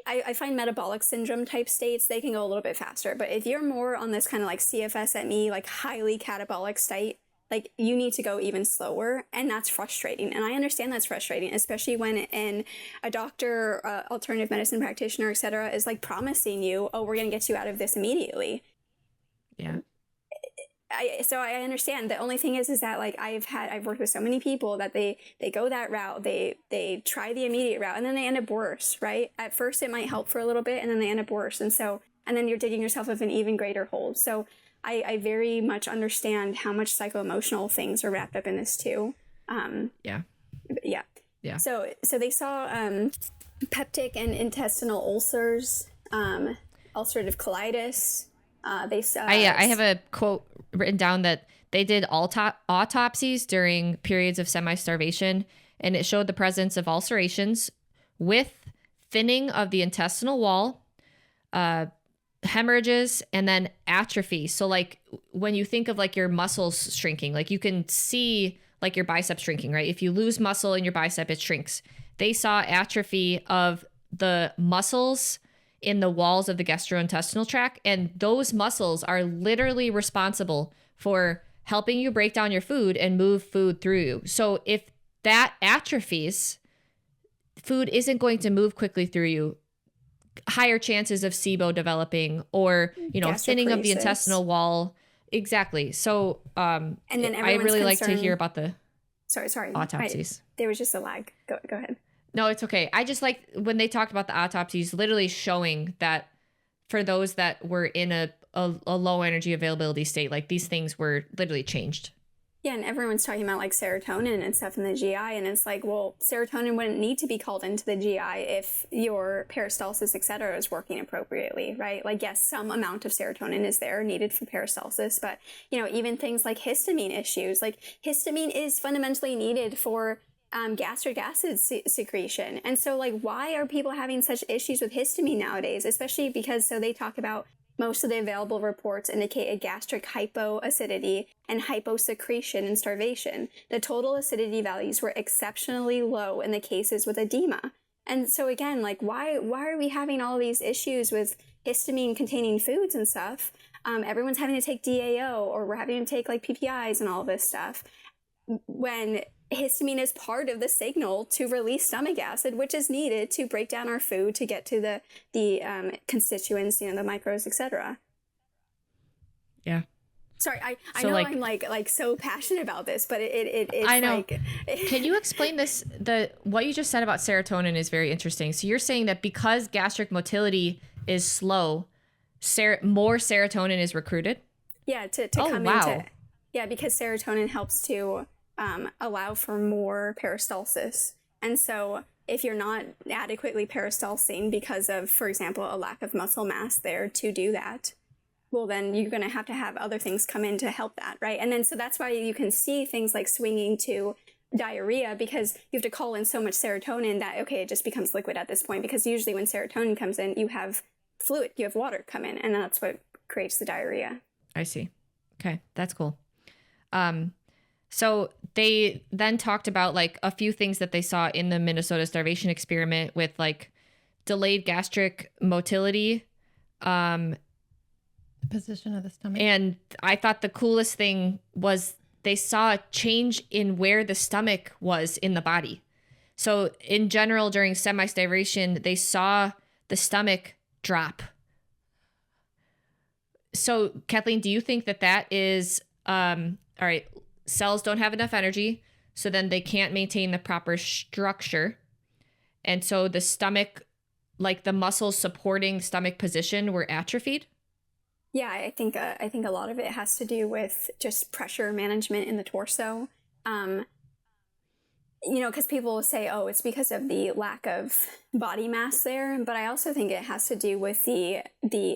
I find metabolic syndrome type states, they can go a little bit faster. But if you're more on this kind of like CFSME, like highly catabolic state, like you need to go even slower. And that's frustrating. And I understand that's frustrating, especially when a doctor, alternative medicine practitioner, et cetera, is like promising you, oh, we're going to get you out of this immediately. Yeah. So I understand. The only thing is that like I've worked with so many people that they go that route, they try the immediate route, and then they end up worse, right? At first it might help for a little bit, and then they end up worse. And then you're digging yourself in an even greater hole. So I very much understand how much psycho-emotional things are wrapped up in this too. Yeah. So they saw peptic and intestinal ulcers, ulcerative colitis. They saw. I have a quote written down that they did autopsies during periods of semi-starvation, and it showed the presence of ulcerations with thinning of the intestinal wall, hemorrhages, and then atrophy. So like when you think of like your muscles shrinking, like you can see like your bicep shrinking, right? If you lose muscle in your bicep, it shrinks. They saw atrophy of the muscles in the walls of the gastrointestinal tract. And those muscles are literally responsible for helping you break down your food and move food through you. So if that atrophies, food isn't going to move quickly through you. Higher chances of SIBO developing or, thinning of the intestinal wall. Exactly. So and then I really like to hear about the autopsies. There was just a lag. Go ahead. No, it's okay. I just like when they talked about the autopsies, literally showing that for those that were in a low energy availability state, like these things were literally changed. Yeah, and everyone's talking about like serotonin and stuff in the GI, and it's like, well, serotonin wouldn't need to be called into the GI if your peristalsis, et cetera, is working appropriately, right? Like, yes, some amount of serotonin is there needed for peristalsis, but, even things like histamine issues, like histamine is fundamentally needed for gastric acid secretion. And so like, why are people having such issues with histamine nowadays? Especially because, so they talk about most of the available reports indicate a gastric hypoacidity and hyposecretion in starvation. The total acidity values were exceptionally low in the cases with edema. And so again, like why are we having all these issues with histamine containing foods and stuff? Everyone's having to take DAO, or we're having to take like PPIs and all this stuff, when histamine is part of the signal to release stomach acid, which is needed to break down our food to get to the constituents, the micros, etc. Yeah. Sorry, I know I'm like so passionate about this, but it's I know. Like, can you explain this? What you just said about serotonin is very interesting. So you're saying that because gastric motility is slow, more serotonin is recruited? Yeah, to come into. Yeah, because serotonin helps to allow for more peristalsis. And so if you're not adequately peristalsing because of, for example, a lack of muscle mass there to do that, well, then you're going to have other things come in to help that, right? And then so that's why you can see things like swinging to diarrhea, because you have to call in so much serotonin that, okay, it just becomes liquid at this point, because usually when serotonin comes in, you have fluid, you have water come in, and that's what creates the diarrhea. I see. Okay, that's cool. So they then talked about like a few things that they saw in the Minnesota starvation experiment with like delayed gastric motility. The position of the stomach. And I thought the coolest thing was they saw a change in where the stomach was in the body. So in general, during semi-starvation, they saw the stomach drop. So Kathleen, do you think that is, all right, cells don't have enough energy, so then they can't maintain the proper structure. And so the stomach, like the muscles supporting stomach position, were atrophied? Yeah, I think a lot of it has to do with just pressure management in the torso. Because people will say, oh, it's because of the lack of body mass there. But I also think it has to do with the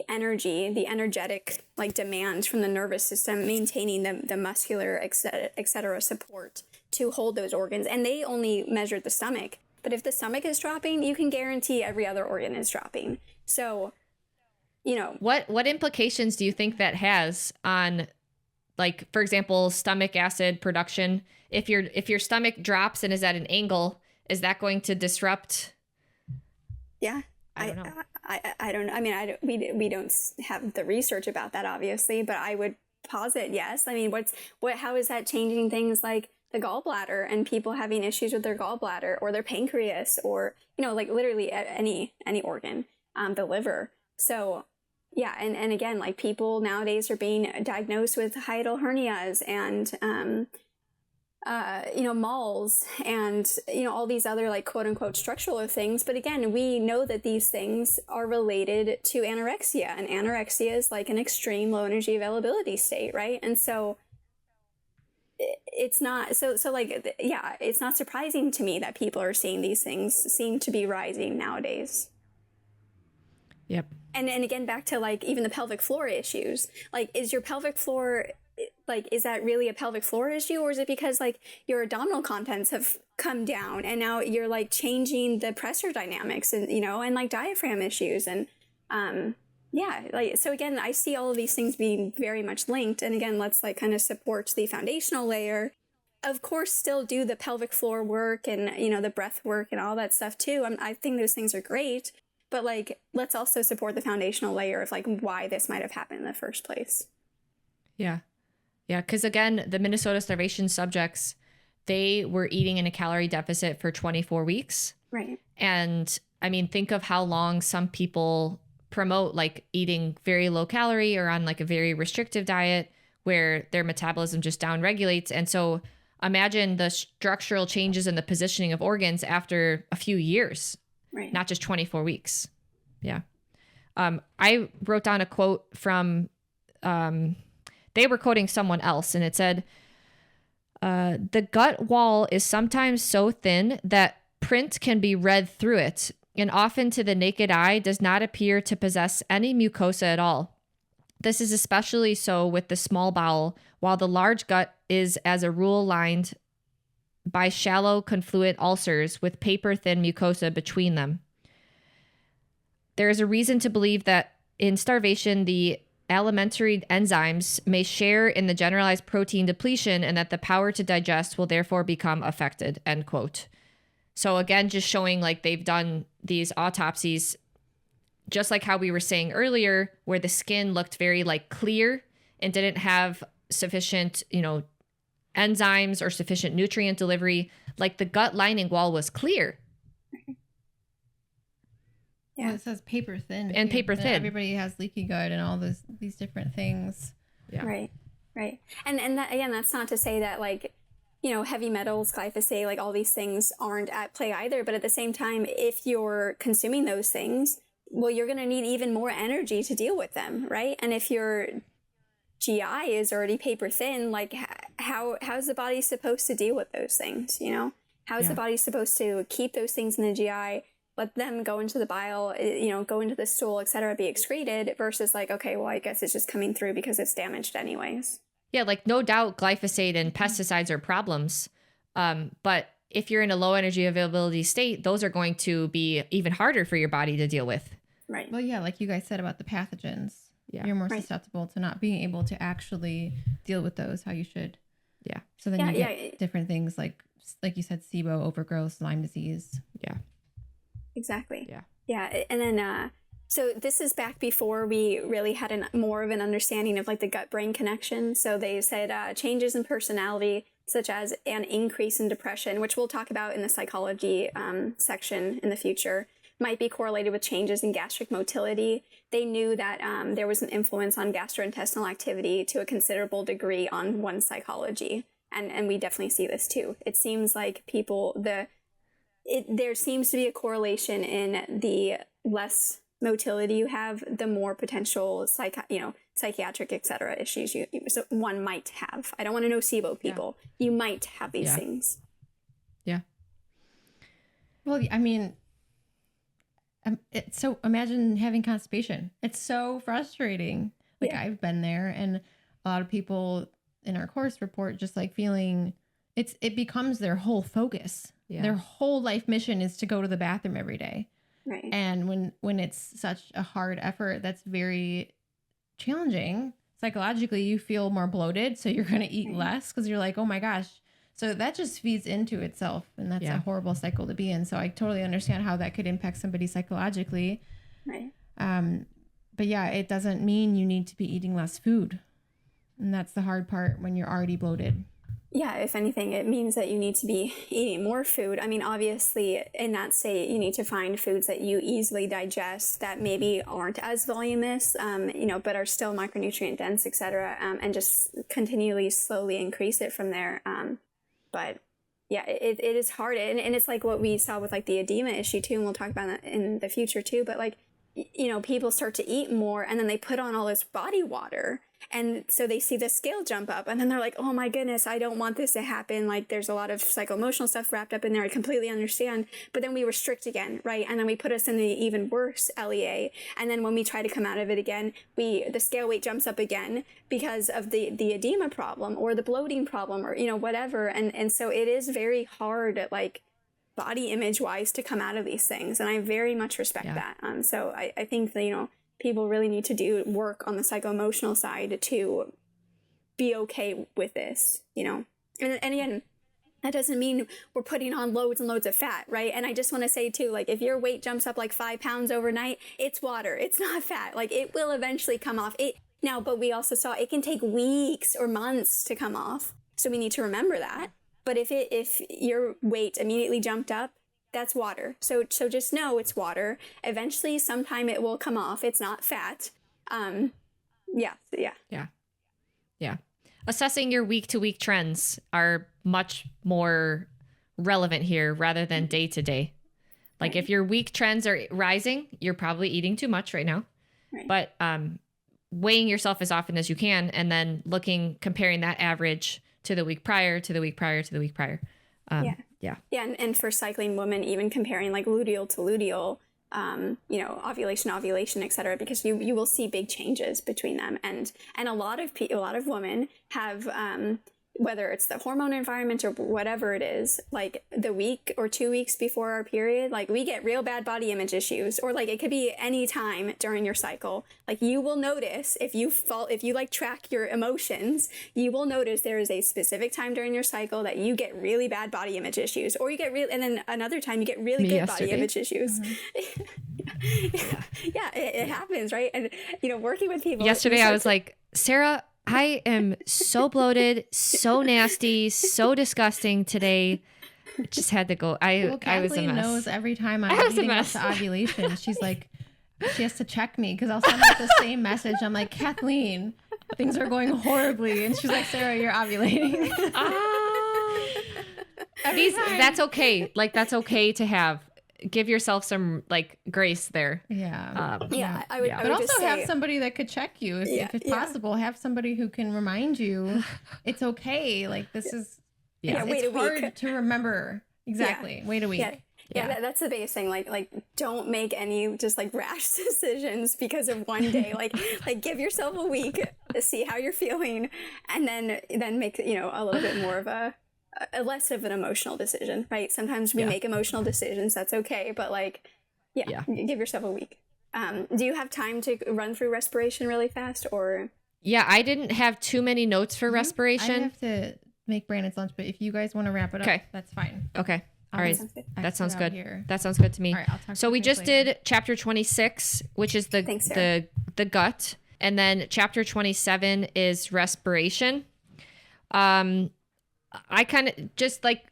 energy, the energetic like demand from the nervous system, maintaining the muscular, et cetera, support to hold those organs. And they only measured the stomach. But if the stomach is dropping, you can guarantee every other organ is dropping. So, What implications do you think that has on, like, for example, stomach acid production? If your stomach drops and is at an angle, is that going to disrupt? Yeah, I don't know. I don't know. I mean, we don't have the research about that, obviously, but I would posit yes. I mean, how is that changing things like the gallbladder and people having issues with their gallbladder or their pancreas or like literally any organ, the liver. So. Yeah, and again, like people nowadays are being diagnosed with hiatal hernias and, malls and, all these other like quote unquote structural things. But again, we know that these things are related to anorexia, and anorexia is like an extreme low energy availability state, right? And so it's not, it's not surprising to me that people are seeing these things seem to be rising nowadays. Yep. And again, back to like even the pelvic floor issues, like is your pelvic floor, like, is that really a pelvic floor issue, or is it because like your abdominal contents have come down and now you're like changing the pressure dynamics and, and like diaphragm issues and, so again, I see all of these things being very much linked. And again, let's like kind of support the foundational layer. Of course, still do the pelvic floor work and, the breath work and all that stuff too. I think those things are great. But like, let's also support the foundational layer of like why this might have happened in the first place. Yeah. Yeah. Because again, the Minnesota starvation subjects, they were eating in a calorie deficit for 24 weeks. Right. And I mean, think of how long some people promote like eating very low calorie or on like a very restrictive diet where their metabolism just downregulates. And so imagine the structural changes in the positioning of organs after a few years. Right. Not just 24 weeks. Yeah. I wrote down a quote from, they were quoting someone else, and it said, the gut wall is sometimes so thin that print can be read through it, and often to the naked eye does not appear to possess any mucosa at all. This is especially so with the small bowel, while the large gut is as a rule lined by shallow confluent ulcers with paper-thin mucosa between them. There is a reason to believe that in starvation, the alimentary enzymes may share in the generalized protein depletion and that the power to digest will therefore become affected, end quote. So again, just showing like they've done these autopsies, just like how we were saying earlier, where the skin looked very like clear and didn't have sufficient, enzymes or sufficient nutrient delivery, like the gut lining wall was clear. Yeah, well, it says paper thin. And paper thin. Everybody has leaky gut and all these different things. Yeah. Right. And that, again, that's not to say that like, heavy metals, glyphosate, like all these things aren't at play either. But at the same time, if you're consuming those things, well, you're going to need even more energy to deal with them, right? And if your GI is already paper thin, like how's the body supposed to deal with those things? How is the body supposed to keep those things in the GI, let them go into the bile, go into the stool, et cetera, be excreted versus like, okay, well, I guess it's just coming through because it's damaged anyways. Yeah, like no doubt glyphosate and pesticides are problems. But if you're in a low energy availability state, those are going to be even harder for your body to deal with. Right. Well, yeah, like you guys said about the pathogens. You're more susceptible to not being able to actually deal with those how you should. Yeah. So then you get different things like you said, SIBO, overgrowth, Lyme disease. Yeah. Exactly. Yeah. Yeah. And then, so this is back before we really had more of an understanding of like the gut-brain connection. So they said changes in personality, such as an increase in depression, which we'll talk about in the psychology section in the future, might be correlated with changes in gastric motility. They knew that there was an influence on gastrointestinal activity to a considerable degree on one's psychology. And we definitely see this too. It seems like there seems to be a correlation in the less motility you have, the more potential psychiatric, et cetera, issues so one might have. I don't want to know SIBO people. Yeah. You might have these things. Yeah. Well, I mean, so imagine having constipation. It's so frustrating. Like I've been there, and a lot of people in our course report just like feeling it becomes their whole focus. Yeah. Their whole life mission is to go to the bathroom every day. Right. And when it's such a hard effort, that's very challenging. Psychologically, you feel more bloated, so you're going to eat less because you're like, oh my gosh. So that just feeds into itself, and that's a horrible cycle to be in. So I totally understand how that could impact somebody psychologically. Right. But yeah, it doesn't mean you need to be eating less food. And that's the hard part when you're already bloated. Yeah, if anything, it means that you need to be eating more food. I mean, obviously, in that state, you need to find foods that you easily digest that maybe aren't as voluminous, but are still micronutrient dense, et cetera, and just continually, slowly increase it from there. But yeah, it is hard. And it's like what we saw with like the edema issue too, and we'll talk about that in the future too. But like, people start to eat more and then they put on all this body water. And so they see the scale jump up and then they're like, oh my goodness, I don't want this to happen. Like there's a lot of psycho-emotional stuff wrapped up in there. I completely understand. But then we restrict again, right? And then we put us in the even worse LEA. And then when we try to come out of it again, the scale weight jumps up again because of the edema problem or the bloating problem or, whatever. And so it is very hard, like body image wise, to come out of these things. And I very much respect that. So I think that, people really need to do work on the psycho-emotional side to be okay with this, And again, that doesn't mean we're putting on loads and loads of fat, right? And I just want to say too, like if your weight jumps up like 5 pounds overnight, it's water. It's not fat. Like it will eventually come off. But we also saw it can take weeks or months to come off. So we need to remember that. But if your weight immediately jumped up, that's water. So just know it's water. Eventually, sometime it will come off. It's not fat. Yeah. Assessing your week-to-week trends are much more relevant here rather than day to day. Like if your week trends are rising, you're probably eating too much right now. Right. But weighing yourself as often as you can, and then comparing that average to the week prior, to the week prior, to the week prior. Yeah, and for cycling women, even comparing like luteal to luteal, ovulation, et cetera, because you will see big changes between them. And a lot of women have, whether it's the hormone environment or whatever it is, like the week or 2 weeks before our period, like we get real bad body image issues, or like it could be any time during your cycle. Like you will notice if you like track your emotions, you will notice there is a specific time during your cycle that you get really bad body image issues, or you get and then another time you get really good body image issues. Mm-hmm. It happens, right? And working with people. Yesterday I was like, Sarah, I am so bloated, so nasty, so disgusting today. Just had to go. I was a mess. Kathleen knows every time I'm leading up to ovulation, she's like, she has to check me because I'll send her the same message. I'm like, Kathleen, things are going horribly. And she's like, Sarah, you're ovulating. That's okay. Like, that's okay to have. Give yourself some like grace there. Yeah. I would but also say, have somebody that could check you if it's possible. Have somebody who can remind you it's okay. Like this is it's hard to remember. Exactly. Wait a week. Yeah, that's the biggest thing. Like don't make any just like rash decisions because of one day. like give yourself a week to see how you're feeling, and then make a little bit more of a less of an emotional decision, right? Sometimes we make emotional decisions. That's okay. But give yourself a week. Do you have time to run through respiration really fast, or? Yeah, I didn't have too many notes for respiration. I have to make Brandon's lunch, but if you guys want to wrap it up, that's fine. Okay. All right. That sounds good. Here. That sounds good to me. All right, I'll talk so we just did chapter 26, which is the gut. And then chapter 27 is respiration. I kind of just like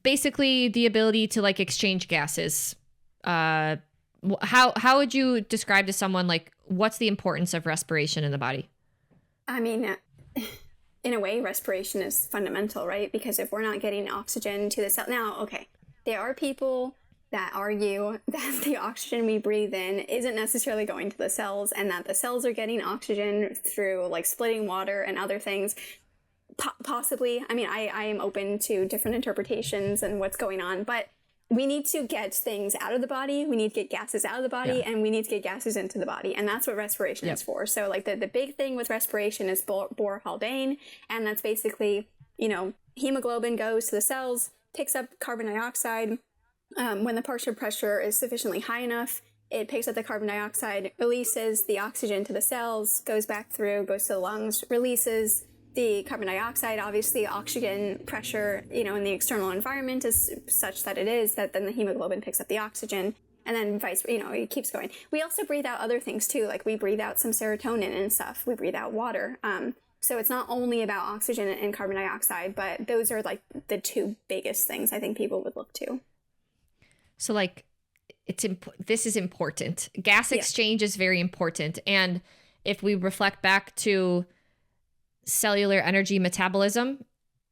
basically the ability to like exchange gases. How would you describe to someone like what's the importance of respiration in the body? I mean, in a way, respiration is fundamental, right? Because if we're not getting oxygen to the cell, now, okay, there are people that argue that the oxygen we breathe in isn't necessarily going to the cells, and that the cells are getting oxygen through like splitting water and other things. Possibly. I mean, I am open to different interpretations and what's going on, but we need to get things out of the body. We need to get gases out of the body, and we need to get gases into the body. And that's what respiration is for. So like the big thing with respiration is Bohr-Haldane. And that's basically, you know, hemoglobin goes to the cells, picks up carbon dioxide. When the partial pressure is sufficiently high enough, it picks up the carbon dioxide, releases the oxygen to the cells, goes back through, goes to the lungs, releases the carbon dioxide. Obviously, oxygen pressure, you know, in the external environment is such that it is that then the hemoglobin picks up the oxygen, and then it keeps going. We also breathe out other things too, like we breathe out some serotonin and stuff. We breathe out water. So it's not only about oxygen and carbon dioxide, but those are like the two biggest things I think people would look to. So like, this is important. Gas exchange is very important, and if we reflect back to cellular energy metabolism,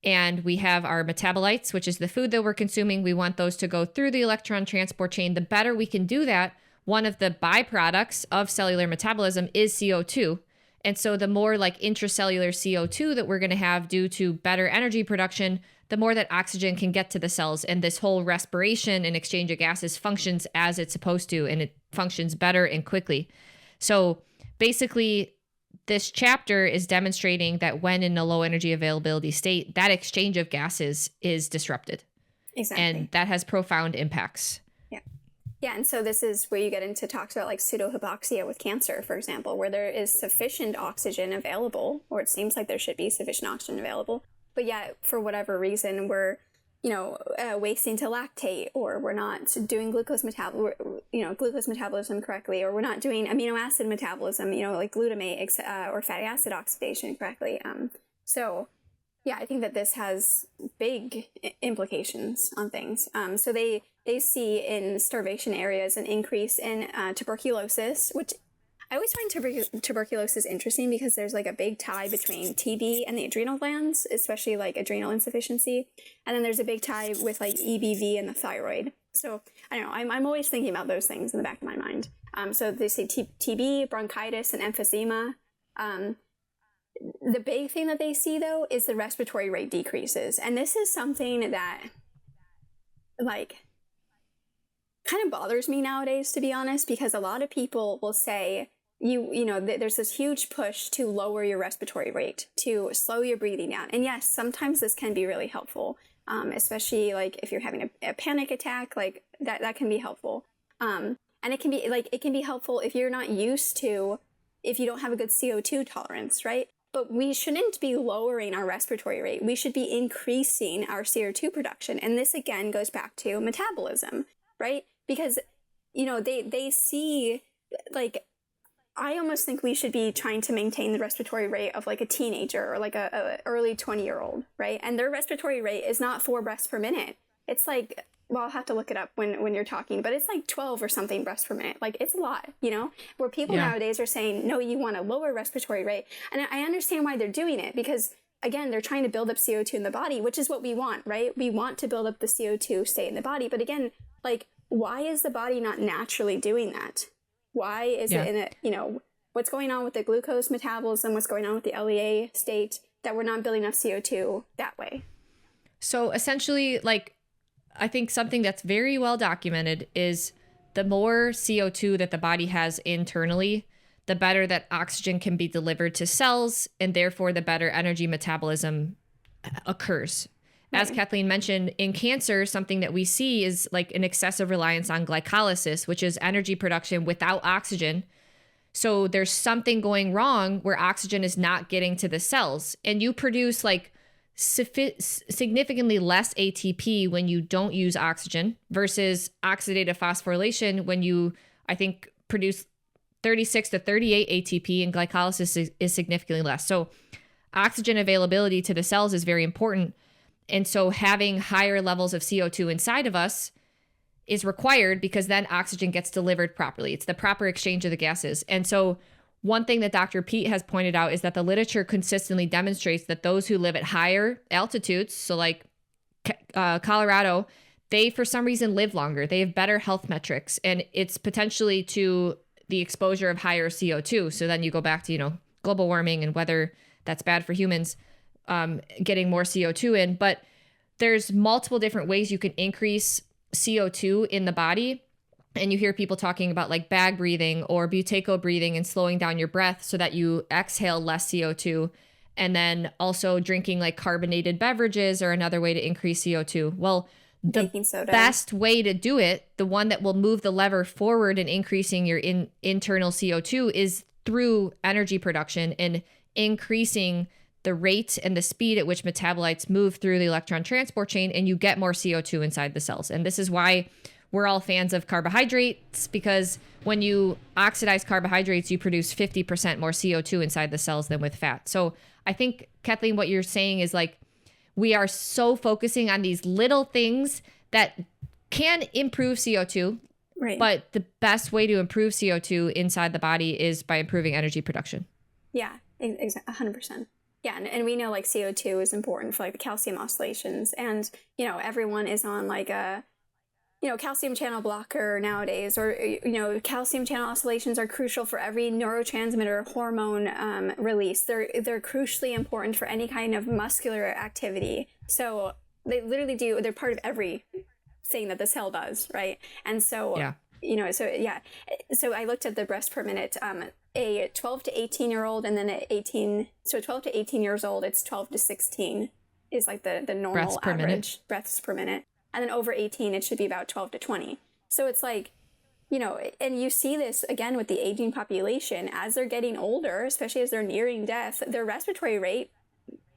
and we have our metabolites, which is the food that we're consuming. We want those to go through the electron transport chain. The better we can do that, one of the byproducts of cellular metabolism is CO2. And so the more like intracellular CO2 that we're going to have due to better energy production, the more that oxygen can get to the cells. And this whole respiration and exchange of gases functions as it's supposed to, and it functions better and quickly. So basically, this chapter is demonstrating that when in a low energy availability state, that exchange of gases is disrupted. Exactly. And that has profound impacts. Yeah. Yeah. And so this is where you get into talks about like pseudohypoxia with cancer, for example, where there is sufficient oxygen available, or it seems like there should be sufficient oxygen available. But yet, for whatever reason, we're wasting to lactate, or we're not doing glucose metabolism correctly, or we're not doing amino acid metabolism, like glutamate or fatty acid oxidation correctly. So yeah, I think that this has big implications on things. So they see in starvation areas an increase in tuberculosis, which I always find tuberculosis interesting because there's like a big tie between TB and the adrenal glands, especially like adrenal insufficiency. And then there's a big tie with like EBV and the thyroid. So I don't know, I'm always thinking about those things in the back of my mind. So they say TB, bronchitis, and emphysema. The big thing that they see though is the respiratory rate decreases. And this is something that like kind of bothers me nowadays, to be honest, because a lot of people will say, there's this huge push to lower your respiratory rate, to slow your breathing down. And yes, sometimes this can be really helpful, especially like if you're having a panic attack, like that can be helpful. And it can be helpful if you're not used to, if you don't have a good CO2 tolerance, right? But we shouldn't be lowering our respiratory rate. We should be increasing our CO2 production. And this again goes back to metabolism, right? Because, they see, like, I almost think we should be trying to maintain the respiratory rate of like a teenager or like a early 20-year-old, right? And their respiratory rate is not 4 breaths per minute. It's like, well, I'll have to look it up when you're talking, but it's like 12 or something breaths per minute. Like, it's a lot, where people nowadays are saying, no, you want a lower respiratory rate. And I understand why they're doing it, because again, they're trying to build up CO2 in the body, which is what we want, right? We want to build up the CO2 stay in the body. But again, like, why is the body not naturally doing that? Why is it in a, what's going on with the glucose metabolism, what's going on with the LEA state, that we're not building enough CO2 that way? So essentially, like, I think something that's very well documented is the more CO2 that the body has internally, the better that oxygen can be delivered to cells, and therefore the better energy metabolism occurs. as Kathleen mentioned, in cancer, something that we see is like an excessive reliance on glycolysis, which is energy production without oxygen. So there's something going wrong where oxygen is not getting to the cells, and you produce like significantly less ATP when you don't use oxygen versus oxidative phosphorylation when you, I think, produce 36 to 38 ATP, and glycolysis is significantly less. So oxygen availability to the cells is very important. And so having higher levels of CO2 inside of us is required because then oxygen gets delivered properly. It's the proper exchange of the gases. And so one thing that Dr. Pete has pointed out is that the literature consistently demonstrates that those who live at higher altitudes, so like Colorado, they for some reason live longer. They have better health metrics, and it's potentially to the exposure of higher CO2. So then you go back to, global warming and whether that's bad for humans, getting more CO2 in. But there's multiple different ways you can increase CO2 in the body. And you hear people talking about like bag breathing or buteyko breathing and slowing down your breath so that you exhale less CO2. And then also drinking like carbonated beverages are another way to increase CO2. Well, the best way to do it, the one that will move the lever forward in increasing your internal CO2 is through energy production and increasing the rate and the speed at which metabolites move through the electron transport chain, and you get more CO2 inside the cells. And this is why we're all fans of carbohydrates, because when you oxidize carbohydrates, you produce 50% more CO2 inside the cells than with fat. So I think, Kathleen, what you're saying is like, we are so focusing on these little things that can improve CO2, right? But the best way to improve CO2 inside the body is by improving energy production. Yeah, 100%. Yeah, and we know like CO2 is important for like the calcium oscillations, and everyone is on like a calcium channel blocker nowadays, or calcium channel oscillations are crucial for every neurotransmitter hormone release. They're crucially important for any kind of muscular activity. So they literally they're part of every thing that the cell does, right? And so so I looked at the breaths per minute. A 12 to 18 year old, and then at 12 to 18 years old, it's 12 to 16 is like the normal breaths per average minute. Breaths per minute. And then over 18, it should be about 12 to 20. So it's like, and you see this again with the aging population. As they're getting older, especially as they're nearing death, their respiratory rate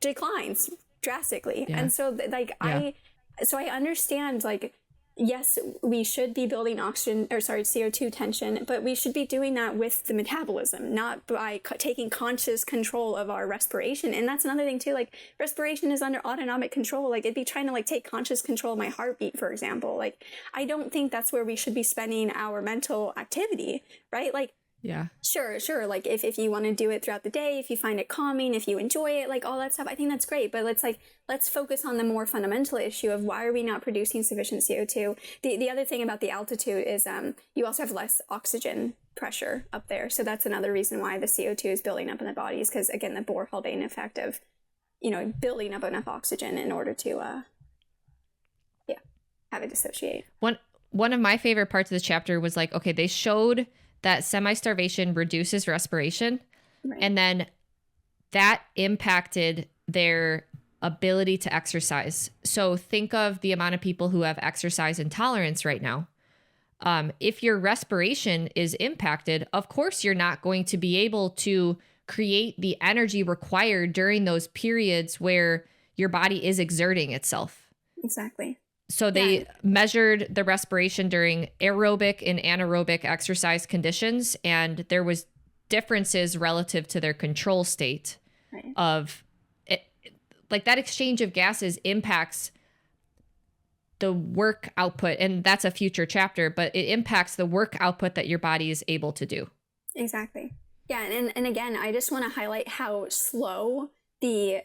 declines drastically. Yeah. And so I understand, like, yes, we should be building CO2 tension, but we should be doing that with the metabolism, not by taking conscious control of our respiration. And that's another thing too, like respiration is under autonomic control. Like it'd be trying to like take conscious control of my heartbeat, for example. Like, I don't think that's where we should be spending our mental activity, right? Like, yeah, sure. Like if you want to do it throughout the day, if you find it calming, if you enjoy it, like all that stuff, I think that's great. But let's focus on the more fundamental issue of why are we not producing sufficient CO2? The other thing about the altitude is you also have less oxygen pressure up there. So that's another reason why the CO2 is building up in the body, is because, again, the Bohr-Haldane effect of, building up enough oxygen in order to, have it dissociate. One of my favorite parts of this chapter was like, okay, they showed that semi-starvation reduces respiration, right, and then that impacted their ability to exercise. So think of the amount of people who have exercise intolerance right now. If your respiration is impacted, of course, you're not going to be able to create the energy required during those periods where your body is exerting itself. Exactly. So they measured the respiration during aerobic and anaerobic exercise conditions, and there was differences relative to their control state, right, of it. Like that exchange of gases impacts the work output, and that's a future chapter, but it impacts the work output that your body is able to do. Exactly. Yeah, and again, I just want to highlight how slow the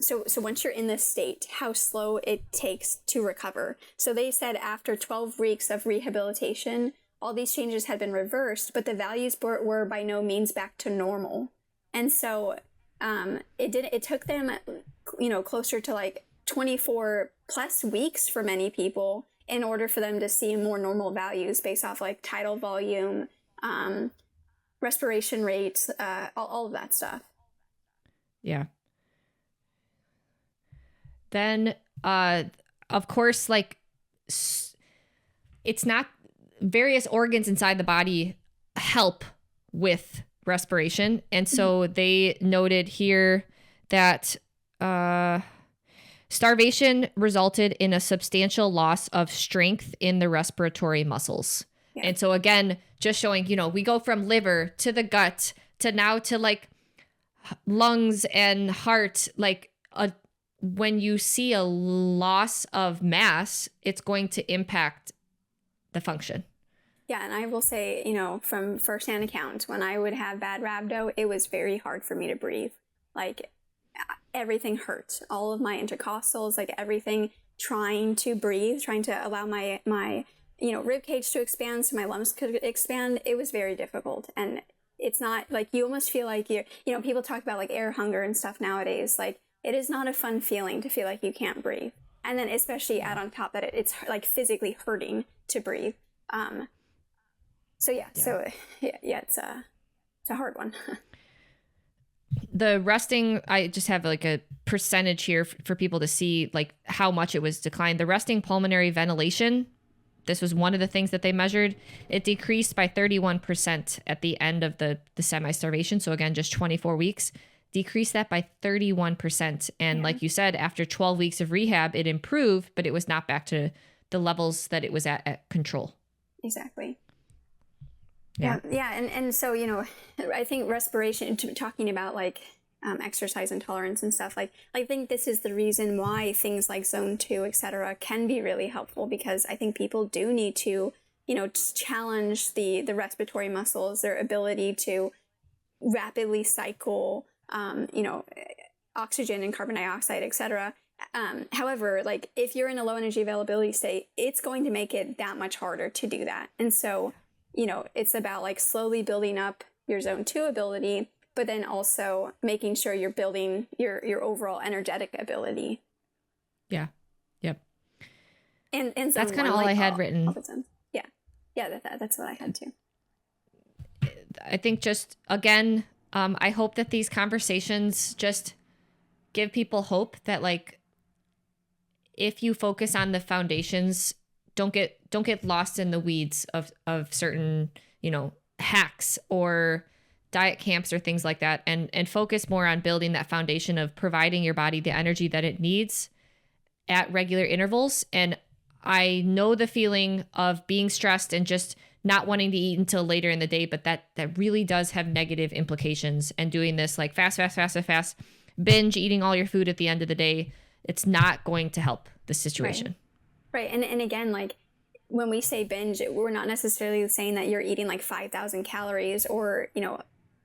so once you're in this state, how slow it takes to recover. So they said after 12 weeks of rehabilitation, all these changes had been reversed, but the values were by no means back to normal. And so it took them, closer to like 24 plus weeks for many people in order for them to see more normal values based off like tidal volume, respiration rates, all of that stuff. Yeah. then, of course, like it's not, various organs inside the body help with respiration. And so they noted here that starvation resulted in a substantial loss of strength in the respiratory muscles. Yeah. And so again, just showing, you know, we go from liver to the gut to now to like lungs and heart. Like when you see a loss of mass, it's going to impact the function. Yeah, and I will say, you know, from firsthand account, when I would have bad rhabdo, it was very hard for me to breathe. Like everything hurt. All of my intercostals, like everything, trying to breathe, trying to allow my you know, rib cage to expand so my lungs could expand. It was very difficult. And it's not like, you almost feel like you know, people talk about like air hunger and stuff nowadays. Like it is not a fun feeling to feel like you can't breathe. And then especially add on top that it's like physically hurting to breathe. So it's a hard one. The resting, I just have like a percentage here for people to see like how much it was declined. The resting pulmonary ventilation, this was one of the things that they measured. It decreased by 31% at the end of the semi-starvation. So again, just 24 weeks, decreased that by 31%. And like you said, after 12 weeks of rehab, it improved, but it was not back to the levels that it was at control. Exactly. Yeah. And so, you know, I think respiration, talking about like exercise intolerance and stuff, like I think this is the reason why things like zone 2, etc., can be really helpful, because I think people do need to, you know, challenge the respiratory muscles, their ability to rapidly cycle, you know, oxygen and carbon dioxide, etc. However, like if you're in a low energy availability state, it's going to make it that much harder to do that. And so, you know, it's about like slowly building up your zone 2 ability, but then also making sure you're building your overall energetic ability. Yeah. Yep. And that's kind of all I had written. Yeah. That's what I had too. I think just, again, I hope that these conversations just give people hope that like, if you focus on the foundations, don't get lost in the weeds of certain, you know, hacks or diet camps or things like that, and focus more on building that foundation of providing your body the energy that it needs at regular intervals. And I know the feeling of being stressed and just not wanting to eat until later in the day, but that really does have negative implications. And doing this like fast, binge eating all your food at the end of the day, it's not going to help the situation. Right. And again, like when we say binge, we're not necessarily saying that you're eating like 5,000 calories or, you know,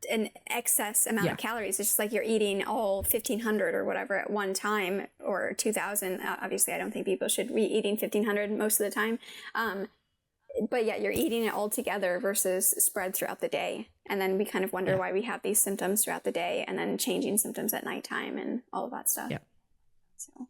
an excess amount of calories. It's just like you're eating all 1,500 or whatever at one time, or 2,000. Obviously, I don't think people should be eating 1,500 most of the time. But yeah, you're eating it all together versus spread throughout the day. And then we kind of wonder why we have these symptoms throughout the day and then changing symptoms at nighttime and all of that stuff. Yep. So.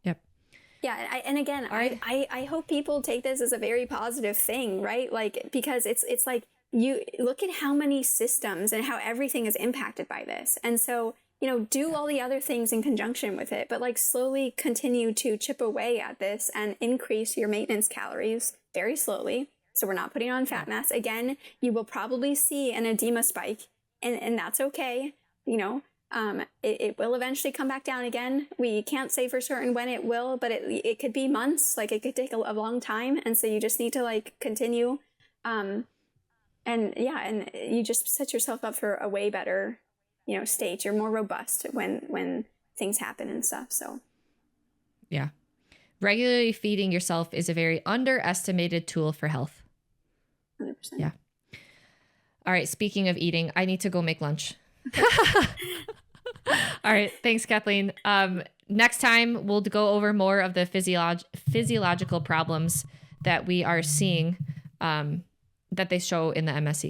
Yeah, and again, I hope people take this as a very positive thing, right? Like, because it's like, you look at how many systems and how everything is impacted by this. And so, you know, do all the other things in conjunction with it, but like slowly continue to chip away at this and increase your maintenance calories very slowly. So we're not putting on fat mass. Again, you will probably see an edema spike, and that's okay, you know. It will eventually come back down again. We can't say for certain when it will, but it could be months, like it could take a long time. And so you just need to like continue. And you just set yourself up for a way better, you know, state. You're more robust when things happen and stuff. So. Yeah. Regularly feeding yourself is a very underestimated tool for health. 100%. Yeah. All right. Speaking of eating, I need to go make lunch. All right. Thanks, Kathleen. Next time we'll go over more of the physiological problems that we are seeing, that they show in the MSE.